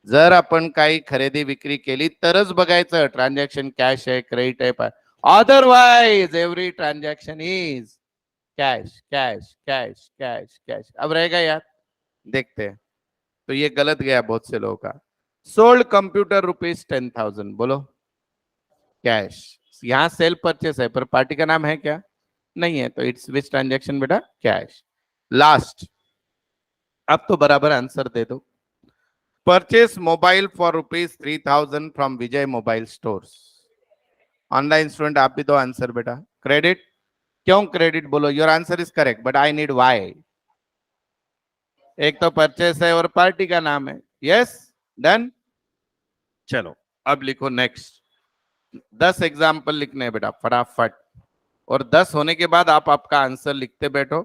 Speaker 1: जर आपण काही खरेदी विक्री केली तरच बघायचं ट्रांजॅक्शन कॅश आहे, क्रेडिट आहे, otherwise every transaction is cash cash cash cash cash. अब रहेगा यार, देखते हैं। तो ये गलत गया बहुत से लोगों का। सोल्ड कंप्यूटर ₹10,000, बोलो कैश। यहाँ सेल परचेस है पर पार्टी का नाम है क्या? नहीं है, तो इट्स विच ट्रांजैक्शन बेटा, कैश। लास्ट, अब तो बराबर आंसर दे दो। Purchase mobile for ₹3,000 from Vijay mobile stores. Online student आप भी दो आंसर बेटा। क्रेडिट, क्यों क्रेडिट बोलो? Your answer is correct but I need why. एक तो परचेस है और पार्टी का नाम है। Yes, done. चलो अब लिखो नेक्स्ट। 10 एग्जाम्पल लिखने हैं बेटा फटाफट, और 10 होने के बाद आप आपका आंसर लिखते बैठो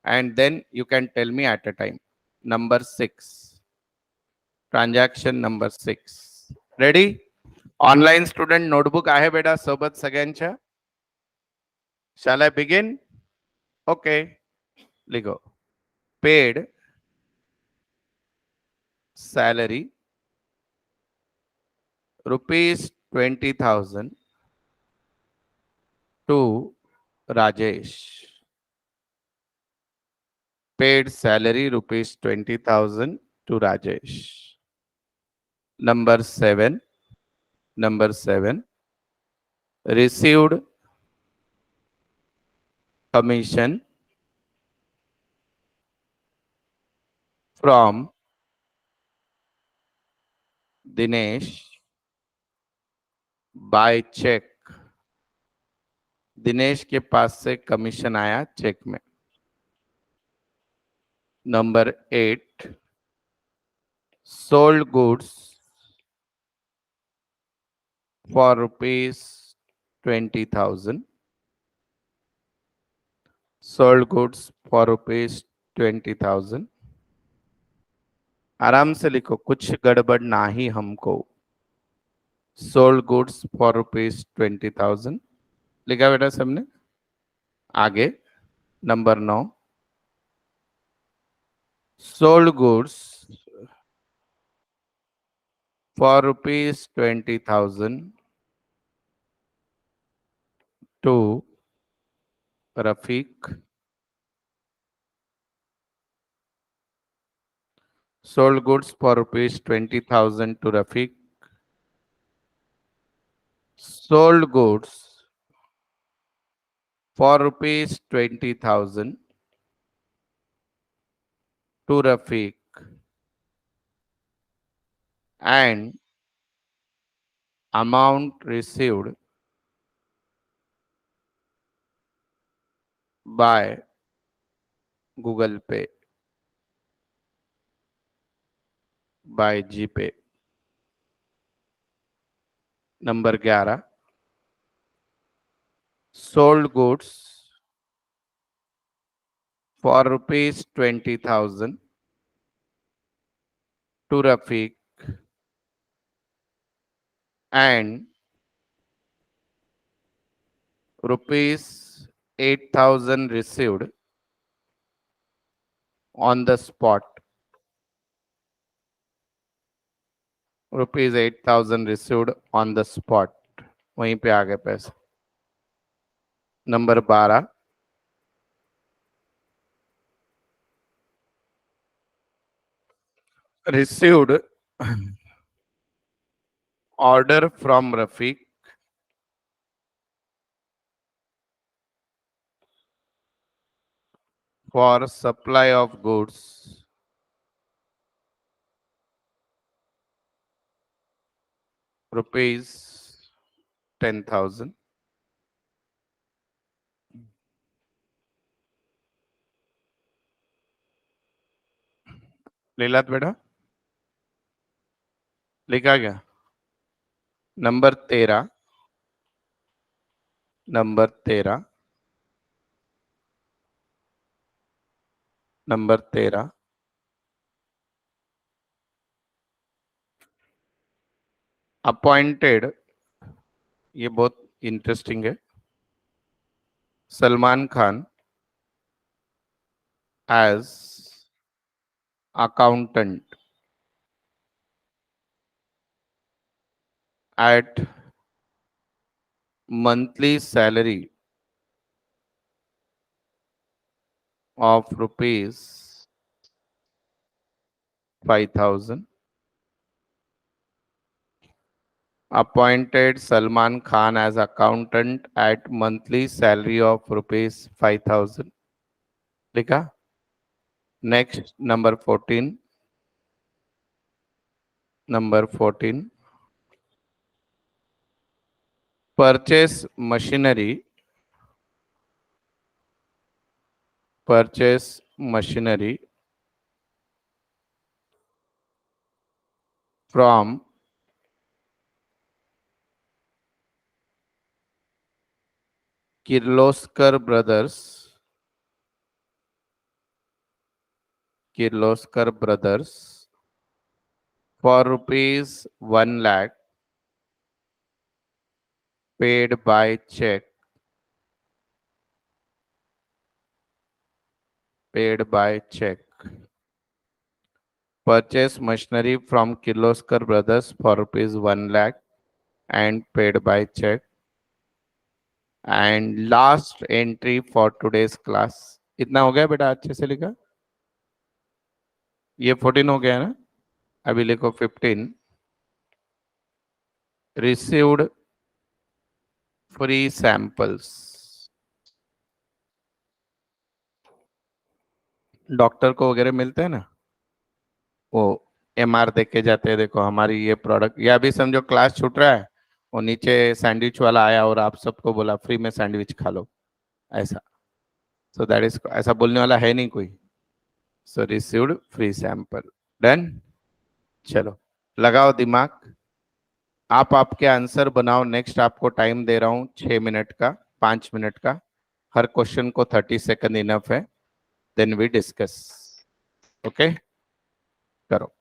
Speaker 1: and then you can tell me at a time. Number 6, transaction number 6, ready? Online student notebook आहे बेटा सोबत सगळ्यांच्या? Shall I begin? ओके, लिखो। Paid salary ₹20,000 to Rajesh. Paid salary ₹20,000 to Rajesh. Number 7. Number 7. Received commission from Dinesh by check. Dinesh के पास से commission आया check में। Number 8, sold goods for ₹20,000. Sold goods for ₹20,000. आराम से लिखो, कुछ गड़बड़ ना ही हमको। सोल्ड गुड्स फॉर ₹20,000 लिखा बेटा सबने? आगे number 9, sold goods for ₹20,000 to Rafiq. Sold goods for ₹20,000 to Rafiq. Sold goods for ₹20,000 to Rafiq and amount received by Google Pay, by GPay. Number 11, sold goods for ₹20,000 to Rafiq and ₹8,000 received on the spot. ₹8,000 received on the spot. वहीं पे आ गए पैसे। Number 12, received order from Rafiq for supply of goods rupees 10,000. लीलात बेटा लिखा गया। Number 13, number 13, number 13, appointed, ये बहुत interesting है, Salman Khan as accountant at monthly salary of rupees 5,000. Appointed Salman Khan as accountant at monthly salary of rupees 5,000. लिखा। Next, number 14. Number 14. Purchase machinery. Purchase machinery from Kirloskar Brothers. Kirloskar Brothers for rupees 1 lakh paid by check. Paid by check. Purchase machinery from Kirloskar Brothers for rupees 1 lakh and paid by check. And last entry for today's class. इतना हो गया बेटा, अच्छे से लिखा। ये 14 हो गया ना, अभी लिखो 15. Received free samples. डॉक्टर को वगैरह मिलते हैं ना, वो MR देख के जाते हैं, देखो हमारी ये प्रोडक्ट, या अभी समझो क्लास छूट रहा है, वो नीचे सैंडविच वाला आया और आप सबको बोला फ्री में सैंडविच खा लो, ऐसा। सो दैट इज, ऐसा बोलने वाला है नहीं कोई। सो रिसीव्ड फ्री सैंपल। डन। चलो लगाओ दिमाग, आप आपके आंसर बनाओ। नेक्स्ट आपको टाइम दे रहा हूं 6 मिनट का, 5 मिनट का। हर क्वेश्चन को 30 सेकंड इनफ है। Then we discuss. ओके, करो।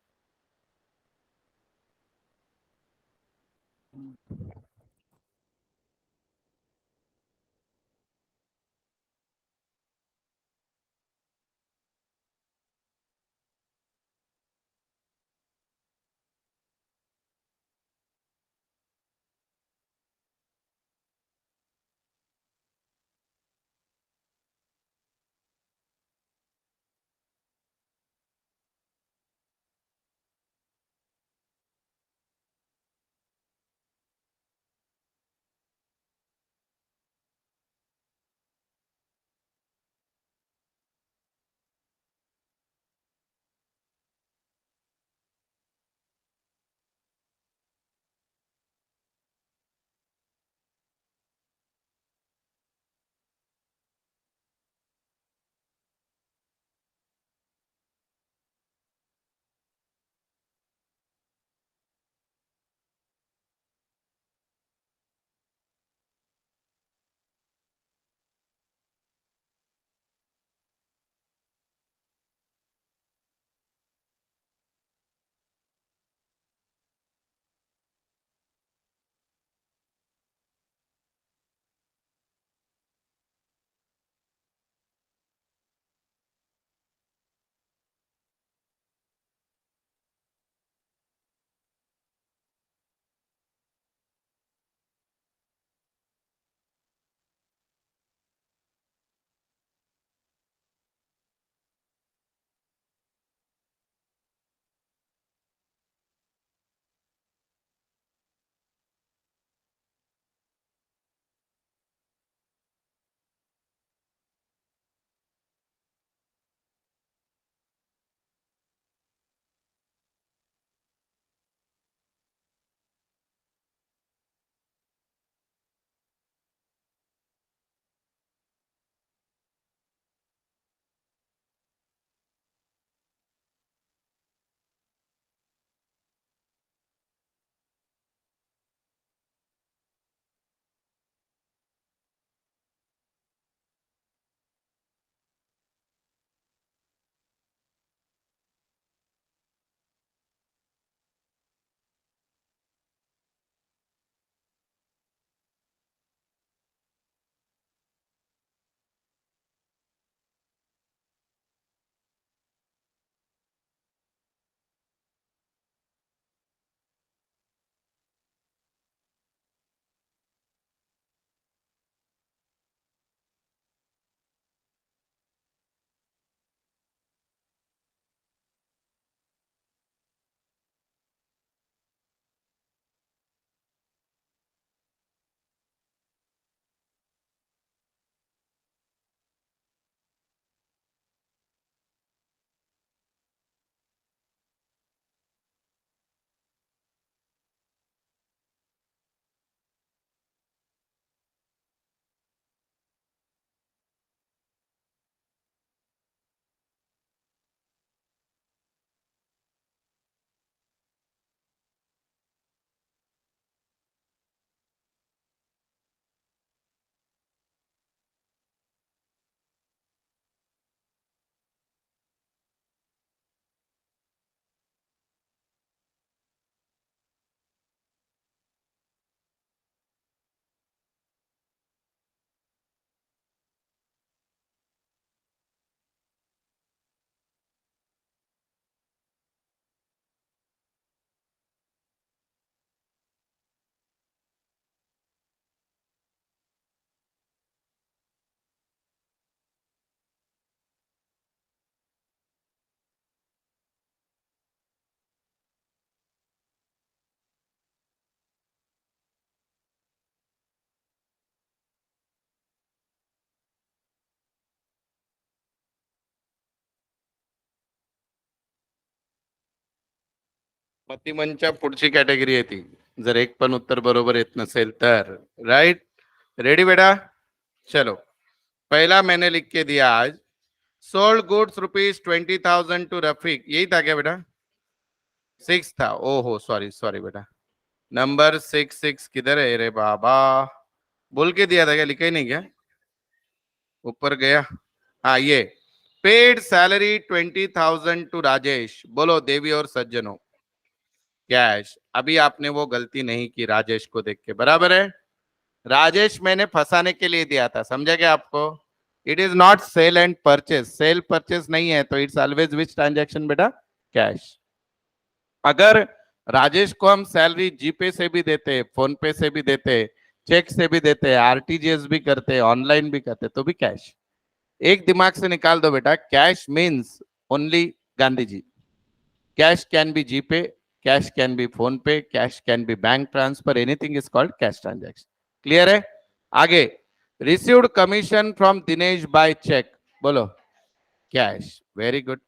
Speaker 1: मतिमनच्या पुढची कॅटेगरी आहे ती, जर एक पण उत्तर बरोबर येत नसेल तर. राइट, रेडी बेटा? चलो, पहला मैंने लिख के दिया आज, सोल्ड गुड्स ₹20,000 टू रफीक, यही था क्या बेटा? 6 था, ओहो सॉरी सॉरी बेटा, नंबर 6 किधर है रे बाबा? बोल के दिया था क्या, लिखा ही नहीं क्या? ऊपर गया, हाँ ये, पेड सैलरी 20,000 टू राजेश, बोलो देवी और सज्जनों, कैश। अभी आपने वो गलती नहीं की राजेश को देख के, बराबर है? राजेश मैंने फंसाने के लिए दिया था, समझा क्या आपको? It is not sale and purchase, sale purchase नहीं है, तो इट्स ऑलवेज विच ट्रांजैक्शन बेटा? कैश। अगर राजेश को हम सैलरी जीपे से भी देते, फोन पे से भी देते, चेक से भी देते, आरटीजीएस भी करते, ऑनलाइन भी करते, तो भी कैश। एक दिमाग से निकाल दो बेटा, cash means only Gandhi ji. Cash can be GPay, cash can be PhonePe, cash can be bank transfer, anything is called cash transaction. Clear है? आगे, received commission from Dinesh by cheque, बोलो कैश। वेरी गुड,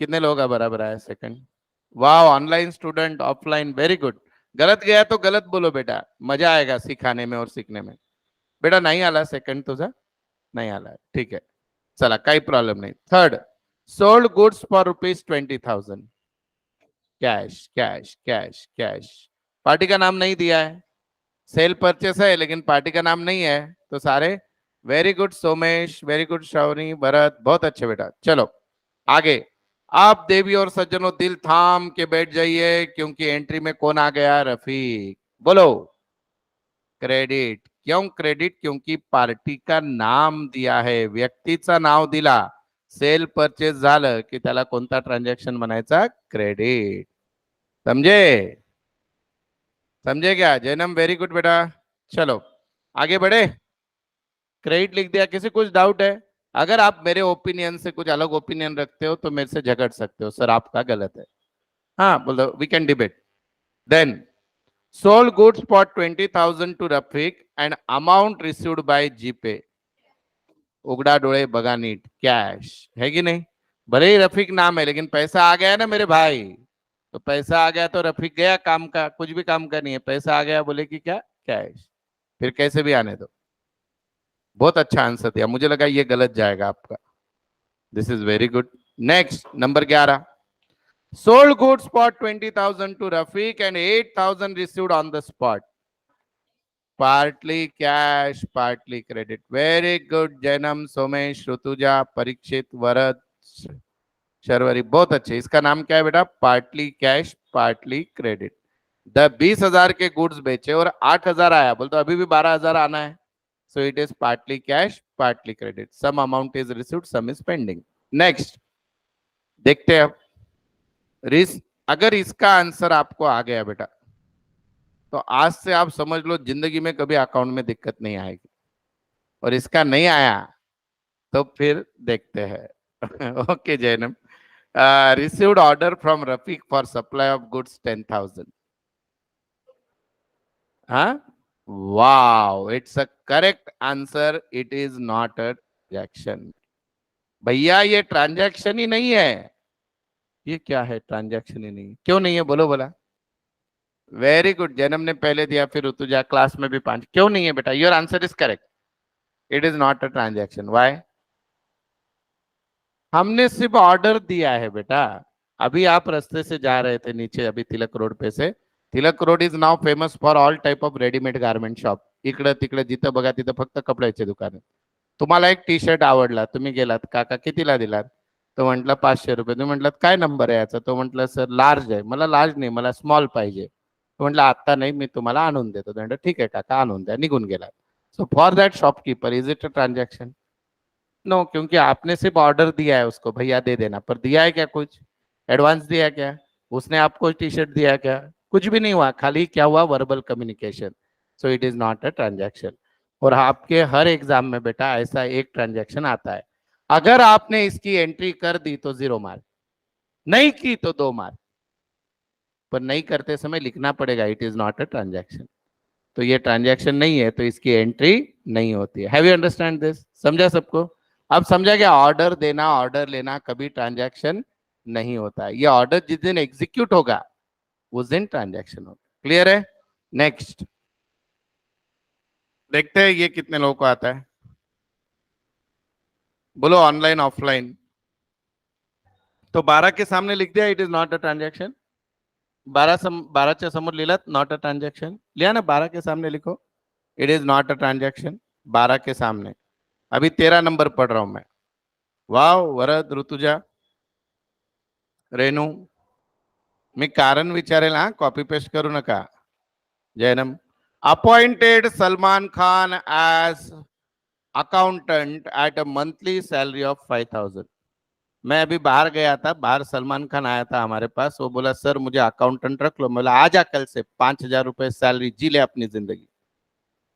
Speaker 1: कितने लोग बराबर आए? Second, वाह, online student, offline, very good. गलत गया तो गलत बोलो बेटा, मजा आएगा सिखाने में और सीखने में। बेटा नाही आला सेकंड तुझा, नाही आला, ठीक है, चला काही प्रॉब्लेम नहीं। Third, sold goods for ₹20,000, cash cash cash cash. Party का नाम नहीं दिया है, सेल परचेस है लेकिन पार्टी का नाम नहीं है, तो सारे very good Somesh, very good Shravani, Bharat, बहुत अच्छे बेटा। चलो आगे, आप देवी और सज्जनों दिल थाम के बैठ जाइए, क्योंकि एंट्री में कौन आ गया? रफीक, बोलो क्रेडिट। क्यों क्रेडिट? क्योंकि पार्टी का नाम दिया है, व्यक्तीचा नाव दिला, सेल परचेस झालं की त्याला कोणता ट्रांजॅक्शन म्हणायचा? क्रेडिट। समझे? समझे क्या? जैनम वेरी गुड बेटा। चलो आगे बढ़े, क्रेडिट लिख दिया, किसी कुछ डाउट है? अगर आप मेरे ओपिनियन से कुछ अलग ओपिनियन रखते हो तो मेरे से झगड़ सकते हो, सर आपका गलत है, हाँ बोलो, we can debate. Then sold goods for 20,000 to Rafiq and amount received by GPay, उगड़ा डोळे बगा नीट, कैश है कि नहीं? भले ही रफीक नाम है लेकिन पैसा आ गया ना मेरे भाई, तो पैसा आ गया तो रफीक गया काम का, कुछ भी काम का नहीं है, पैसा आ गया बोले कि क्या? कैश। फिर कैसे भी आने दो। बहुत अच्छा आंसर दिया, मुझे लगा ये गलत जाएगा आपका, this is very good. Next number 11, sold goods for 20,000 to Rafiq and 8,000 received on the spot, partly cash partly credit. Very good Jainam, Somesh, Rutuja, Parikshit, Varad, Sharvari, बहुत अच्छे। इसका नाम क्या है बेटा? Partly cash partly credit. 20,000 के गुड्स बेचे और 8,000 आया, बोल तो अभी भी 12,000 आना है, so it is partly cash partly credit, some amount is received, some is pending. Next देखते हैं अब, अगर इसका आंसर आपको आ गया बेटा, तो आज से आप समझ लो जिंदगी में कभी अकाउंट में दिक्कत नहीं आएगी, और इसका नहीं आया तो फिर देखते हैं। Okay Jainam, received order from Rafiq for supply of goods 10,000, हाँ, wow, it's a correct answer, it is not a transaction. भैया ये ट्रांजैक्शन ही नहीं है, ये क्या है? ट्रांजैक्शन ही नहीं, क्यों नहीं है बोलो बोला? वेरी गुड, जन्म ने पहले दिया फिर ऋतुजा, क्लास में भी 5, क्यों नहीं है बेटा? Your answer is correct, it is not a transaction. Why? हमने सिर्फ ऑर्डर दिया है बेटा। अभी आप रास्ते से जा रहे थे नीचे, अभी तिलक रोड पे से, Tilak road is now famous for all type of readymade garment shop, इकडे तिकडे जिथं बघा तिथं फक्त कपड्याचे दुकान आहे। तुम्हाला एक टी शर्ट आवडला, तुम्ही गेलात, काका कितीला दिलात? तो म्हटलं 500 रुपये। तुम्ही म्हटलं काय नंबर आहे याचा? तो म्हटलं सर लार्ज आहे। मला लार्ज नाही, मला स्मॉल पाहिजे। तो म्हटलं आता नाही, मी तुम्हाला आणून देतो। तो म्हटलं ठीक आहे काका, आणून द्या, निघून गेला। So for that shopkeeper is it a transaction? No, क्योंकि आपने सिर्फ ऑर्डर दिया है उसको, भैया दे देना, पर दिया है क्या? कुछ एडवांस दिया क्या? उसने आपको टी शर्ट दिया क्या? कुछ भी नहीं हुआ, खाली क्या हुआ? Verbal communication. So it is not a transaction. और आपके हर एग्जाम में बेटा ऐसा एक ट्रांजैक्शन आता है, अगर आपने इसकी एंट्री कर दी तो 0 मार्क, नहीं की तो 2 मार्क, पर नहीं करते समय लिखना पड़ेगा it is not a transaction. तो ये ट्रांजैक्शन नहीं है तो इसकी एंट्री नहीं होती है। Have you understand this? समझा सबको? अब समझा क्या? ऑर्डर देना ऑर्डर लेना कभी ट्रांजैक्शन नहीं होता है। ये ऑर्डर जिस दिन एग्जीक्यूट होगा उस दिन ट्रांजैक्शन होगा। क्लियर है? नेक्स्ट देखते हैं ये कितने लोगों को आता है। बोलो ऑनलाइन ऑफलाइन। तो 12 के सामने लिख दिया it is not a transaction. 12च्या समोर लिहिलात नॉट अ ट्रांजैक्शन, लिया ना? 12 के सामने लिखो it is not a transaction. 12 के सामने। अभी 13 नंबर पढ़ रहा हूं मैं। वाह, वरद, ऋतुजा, रेणू, मी कारण विचारेल हा, कॉपी पेस्ट करू नका. Jainam, appointed Salman Khan as accountant at a monthly salary of 5,000। मैं अभी बाहर गया था, बाहर सलमान खान आया था हमारे पास, वो बोला सर मुझे अकाउंटेंट रख लो। मैं बोला आ जा कल से, 5,000 रुपए सैलरी, जी ले अपनी जिंदगी।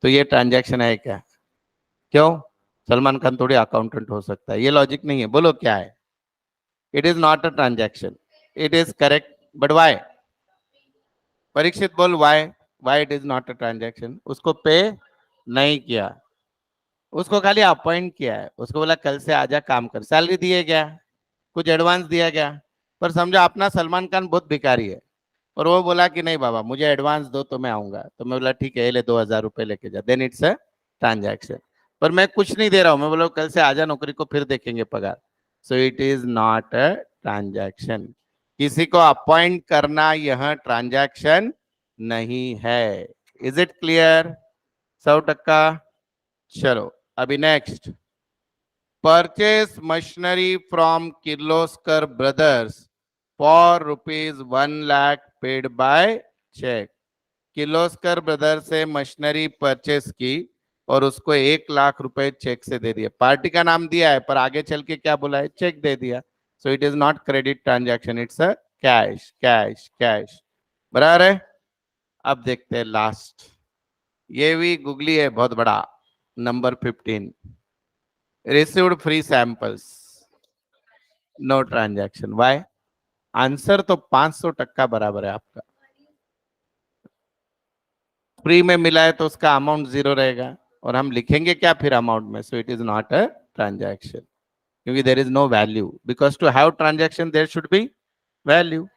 Speaker 1: तो ये ट्रांजैक्शन है क्या? क्यों? सलमान खान थोड़ी अकाउंटेंट हो सकता है, ये लॉजिक नहीं है। बोलो क्या है? It is not a transaction. It is correct, but why? Parikshit बोल why? Why it is not a transaction? उसको पे नहीं किया, उसको खाली अपॉइंट किया है, उसको बोला कल से आजा काम कर, सैलरी दिए गया, कुछ एडवांस दिया गया। पर समझो अपना सलमान खान बहुत भिखारी है और वो बोला कि नहीं बाबा मुझे एडवांस दो तो मैं आऊंगा, तो मैं बोला ठीक है ये ले 2,000 रुपए लेके जा, देन इट्स अ ट्रांजैक्शन। पर मैं कुछ नहीं दे रहा हूं, मैं बोला कल से आजा नौकरी को, फिर देखेंगे पगार। So it is not a transaction. किसी को अपॉइंट करना यह ट्रांजैक्शन नहीं है। Is it clear? 100%। चलो अभी next, purchase machinery from Kirloskar brothers for ₹1 lakh paid by cheque. Kirloskar brother से मशीनरी परचेस की और उसको 1 लाख रुपए चेक से दे दिया। पार्टी का नाम दिया है पर आगे चल के क्या बोला है? चेक दे दिया। सो it is not credit transaction, it's a cash cash cash. बराबर है? अब देखते हैं लास्ट, ये भी गूगली है बहुत बड़ा, number 15, received free samples, no transaction. Why? Answer तो 500% बराबर है आपका। फ्री में मिला है तो उसका अमाउंट 0 रहेगा और हम लिखेंगे क्या फिर अमाउंट में? So it is not a transaction, क्योंकि there is no value, because to have transaction there should be value.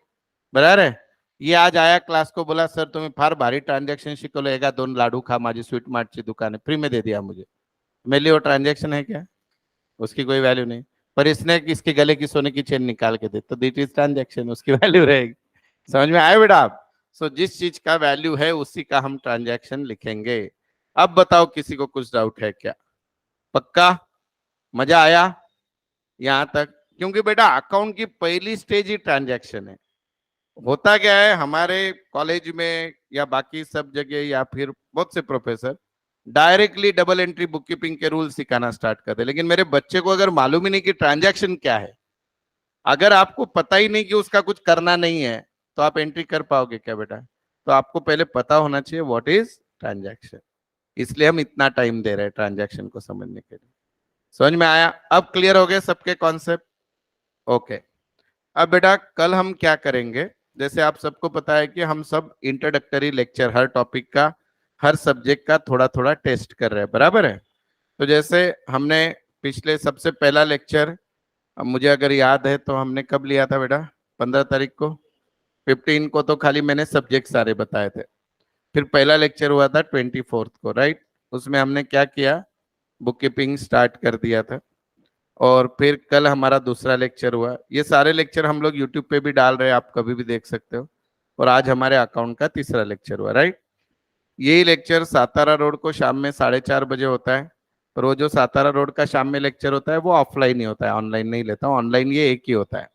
Speaker 1: बराबर है? ये आज आया क्लास को, बोला सर तुम्हें फार भारी ट्रांजैक्शन शिकवलं, 2 लाडू खा, माझी स्वीट मार्टची दुकान है, फ्री में दे दिया मुझे, मेरे लिए वो ट्रांजैक्शन है क्या? उसकी कोई वैल्यू नहीं। पर इसने इसके गले की सोने की चेन निकाल के दे तो दिट इज ट्रांजैक्शन, उसकी वैल्यू रहेगी। समझ में आया बेटा आप? सो जिस चीज का वैल्यू है उसी का हम ट्रांजैक्शन लिखेंगे। अब बताओ किसी को कुछ डाउट है क्या? पक्का? मजा आया यहां तक? क्योंकि बेटा अकाउंट की पहली स्टेज ही ट्रांजैक्शन है। होता क्या है हमारे कॉलेज में या बाकी सब जगह या फिर बहुत से professor directly double entry book keeping के रूल सिखाना स्टार्ट कर दे, लेकिन मेरे बच्चे को अगर मालूम ही नहीं कि ट्रांजैक्शन क्या है, अगर आपको पता ही नहीं कि उसका कुछ करना नहीं है, तो आप एंट्री कर पाओगे क्या बेटा? तो आपको पहले पता होना चाहिए व्हाट इज ट्रांजैक्शन। इसलिए हम इतना टाइम दे रहे हैं ट्रांजैक्शन को समझने के लिए। समझ में आया? अब क्लियर हो गए सबके कॉन्सेप्ट? ओके। अब बेटा कल हम क्या करेंगे, जैसे आप सबको पता है कि हम सब इंट्रोडक्टरी लेक्चर हर टॉपिक का, हर सब्जेक्ट का थोड़ा थोड़ा टेस्ट कर रहे हैं, बराबर है? तो जैसे हमने पिछले सबसे पहला लेक्चर, अब मुझे अगर याद है तो हमने कब लिया था बेटा? 15 तारीख को। 15 को तो खाली मैंने सब्जेक्ट सारे बताए थे। फिर पहला लेक्चर हुआ था 24 को, राइट? उसमें हमने क्या किया? बुक कीपिंग स्टार्ट कर दिया था। और फिर कल हमारा दूसरा लेक्चर हुआ। ये सारे लेक्चर हम लोग यूट्यूब पे भी डाल रहे हैं, आप कभी भी देख सकते हो। और आज हमारे अकाउंट का तीसरा लेक्चर हुआ, राइट? यही लेक्चर सातारा रोड को शाम में 4:30 बजे होता है। और वो जो सातारा रोड का शाम में लेक्चर होता है वो ऑफलाइन ही होता है, ऑनलाइन नहीं लेता हूँ। ऑनलाइन ये एक ही होता है।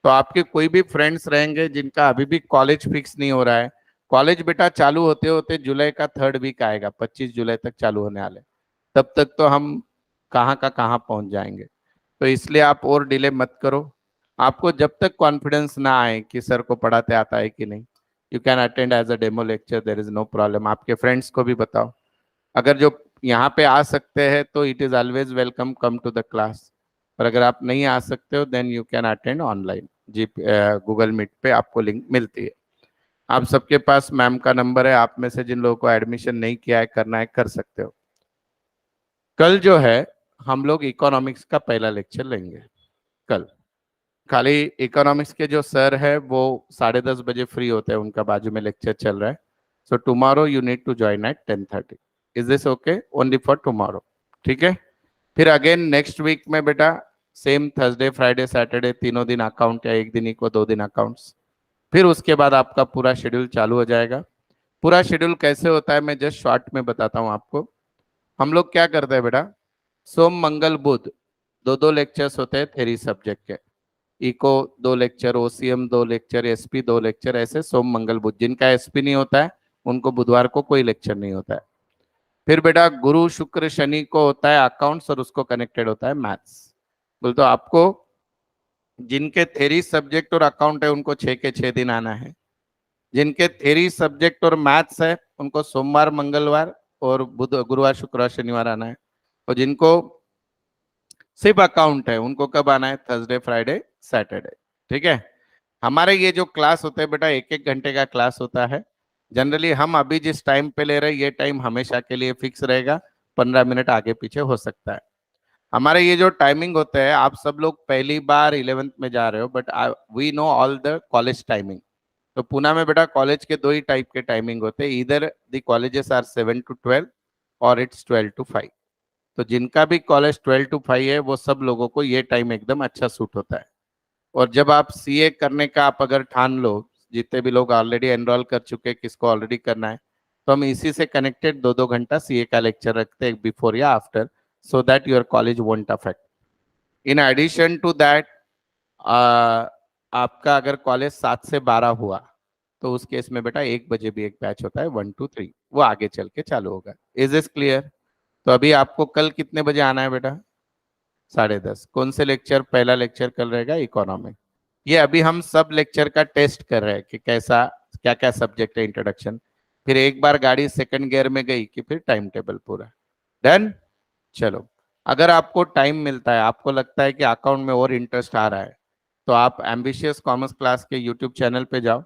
Speaker 1: तो आपके कोई भी फ्रेंड्स रहेंगे जिनका अभी भी कॉलेज फिक्स नहीं हो रहा है, कॉलेज बेटा चालू होते होते जुलाई का 3rd वीक आएगा, 25 जुलाई तक चालू होने वाले। तब तक तो हम कहाँ का कहाँ पहुंच जाएंगे। तो इसलिए आप और डिले मत करो। आपको जब तक कॉन्फिडेंस ना आए कि सर को पढ़ाते आता है कि नहीं, you can attend as a demo lecture, there is no problem. आपके फ्रेंड्स को भी बताओ, अगर जो यहाँ पे आ सकते हैं तो it is always welcome, come to the class. पर अगर आप नहीं आ सकते हो then you can attend online. जी गूगल मीट पे आपको लिंक मिलती है। आप सबके पास मैम का नंबर है, आप में से जिन लोगों को एडमिशन नहीं किया है, करना है, कर सकते हो। कल जो है हम लोग इकोनॉमिक्स का पहला लेक्चर लेंगे कल। खाली इकोनॉमिक्स के जो सर है वो 10:30 बजे फ्री होते हैं, उनका बाजू में लेक्चर चल रहा है. So tomorrow you need to join at 10:30. Is this okay? Only for tomorrow. ठीक है. फिर अगेन नेक्स्ट वीक में बेटा सेम थर्सडे फ्राइडे सैटरडे तीनों दिन अकाउंट, या एक दिन इको 2 दिन अकाउंट्स. फिर उसके बाद आपका पूरा शेड्यूल चालू हो जाएगा. पूरा शेड्यूल कैसे होता है मैं जस्ट शॉर्ट में बताता हूँ आपको. हम लोग क्या करते हैं बेटा, सोम मंगल बुध 2-2 लेक्चर्स होते हैं थ्योरी सब्जेक्ट के. Eco 2 lecture, OCM 2 lecture, SP 2 lecture, ऐसे सोम मंगल बुध. जिनका एसपी नहीं होता है उनको बुधवार को कोई लेक्चर नहीं होता है. फिर बेटा गुरु शुक्र शनि को होता है अकाउंट्स और उसको कनेक्टेड होता है मैथ्स. बोल तो आपको जिनके थ्योरी सब्जेक्ट और अकाउंट है उनको 6 के 6 दिन आना है. जिनके थ्योरी सब्जेक्ट और मैथ्स है उनको सोमवार मंगलवार और बुध गुरुवार शुक्रवार शनिवार आना है. और जिनको सिर्फ अकाउंट है उनको कब आना है? Thursday Friday Saturday. ठीक है. हमारे ये जो क्लास होते हैं बेटा 1-1 घंटे का क्लास होता है. जनरली हम अभी जिस टाइम पे ले रहे हैं ये टाइम हमेशा के लिए फिक्स रहेगा. 15 मिनट आगे पीछे हो सकता है. हमारे ये जो टाइमिंग होते हैं, आप सब लोग पहली बार 11th में जा रहे हो, but we know all the college timing. तो पूना में बेटा कॉलेज के 2 ही टाइप के टाइमिंग होते हैं. इधर द कॉलेजेस आर 7 to 12 और इट्स 12 to 5. तो जिनका भी कॉलेज 12 to 5 है वो सब लोगों को ये टाइम एकदम अच्छा सूट होता है. और जब आप सीए करने का आप अगर ठान लो, जितने भी लोग ऑलरेडी एनरोल कर चुके हैं, किसको ऑलरेडी करना है, तो हम इसी से कनेक्टेड 2-2 घंटा सीए का लेक्चर रखते हैं बिफोर या after, so that your college won't affect. In addition to that आपका अगर कॉलेज 7 से 12 हुआ तो उस केस में बेटा 1 बजे भी एक बैच होता है 1 to 3, वो आगे चल के चालू होगा. Is this clear? तो अभी आपको कल कितने बजे आना है बेटा? 10:30. कौन से लेक्चर? पहला लेक्चर कल रहेगा इकोनॉमिक. ये अभी हम सब लेक्चर का टेस्ट कर रहे हैं कि कैसा क्या क्या सब्जेक्ट है, इंट्रोडक्शन. फिर एक बार गाड़ी सेकंड गियर में गई कि फिर टाइम टेबल पूरा डन. चलो, अगर आपको टाइम मिलता है, आपको लगता है कि अकाउंट में और इंटरेस्ट आ रहा है, तो आप एम्बिशियस कॉमर्स क्लास के यूट्यूब चैनल पे जाओ.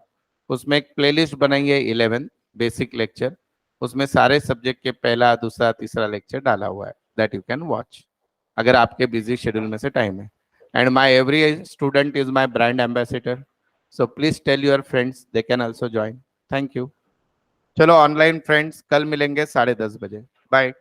Speaker 1: उसमें एक प्लेलिस्ट बनाई है 11 बेसिक लेक्चर. उसमें सारे सब्जेक्ट के पहला दूसरा तीसरा लेक्चर डाला हुआ है, दैट यू कैन वॉच अगर आपके बिजी शेड्यूल में से टाइम है. And my every student is my brand ambassador, so please tell your friends they can also join. Thank you. चलो ऑनलाइन फ्रेंड्स कल मिलेंगे 10:30 बजे. बाय.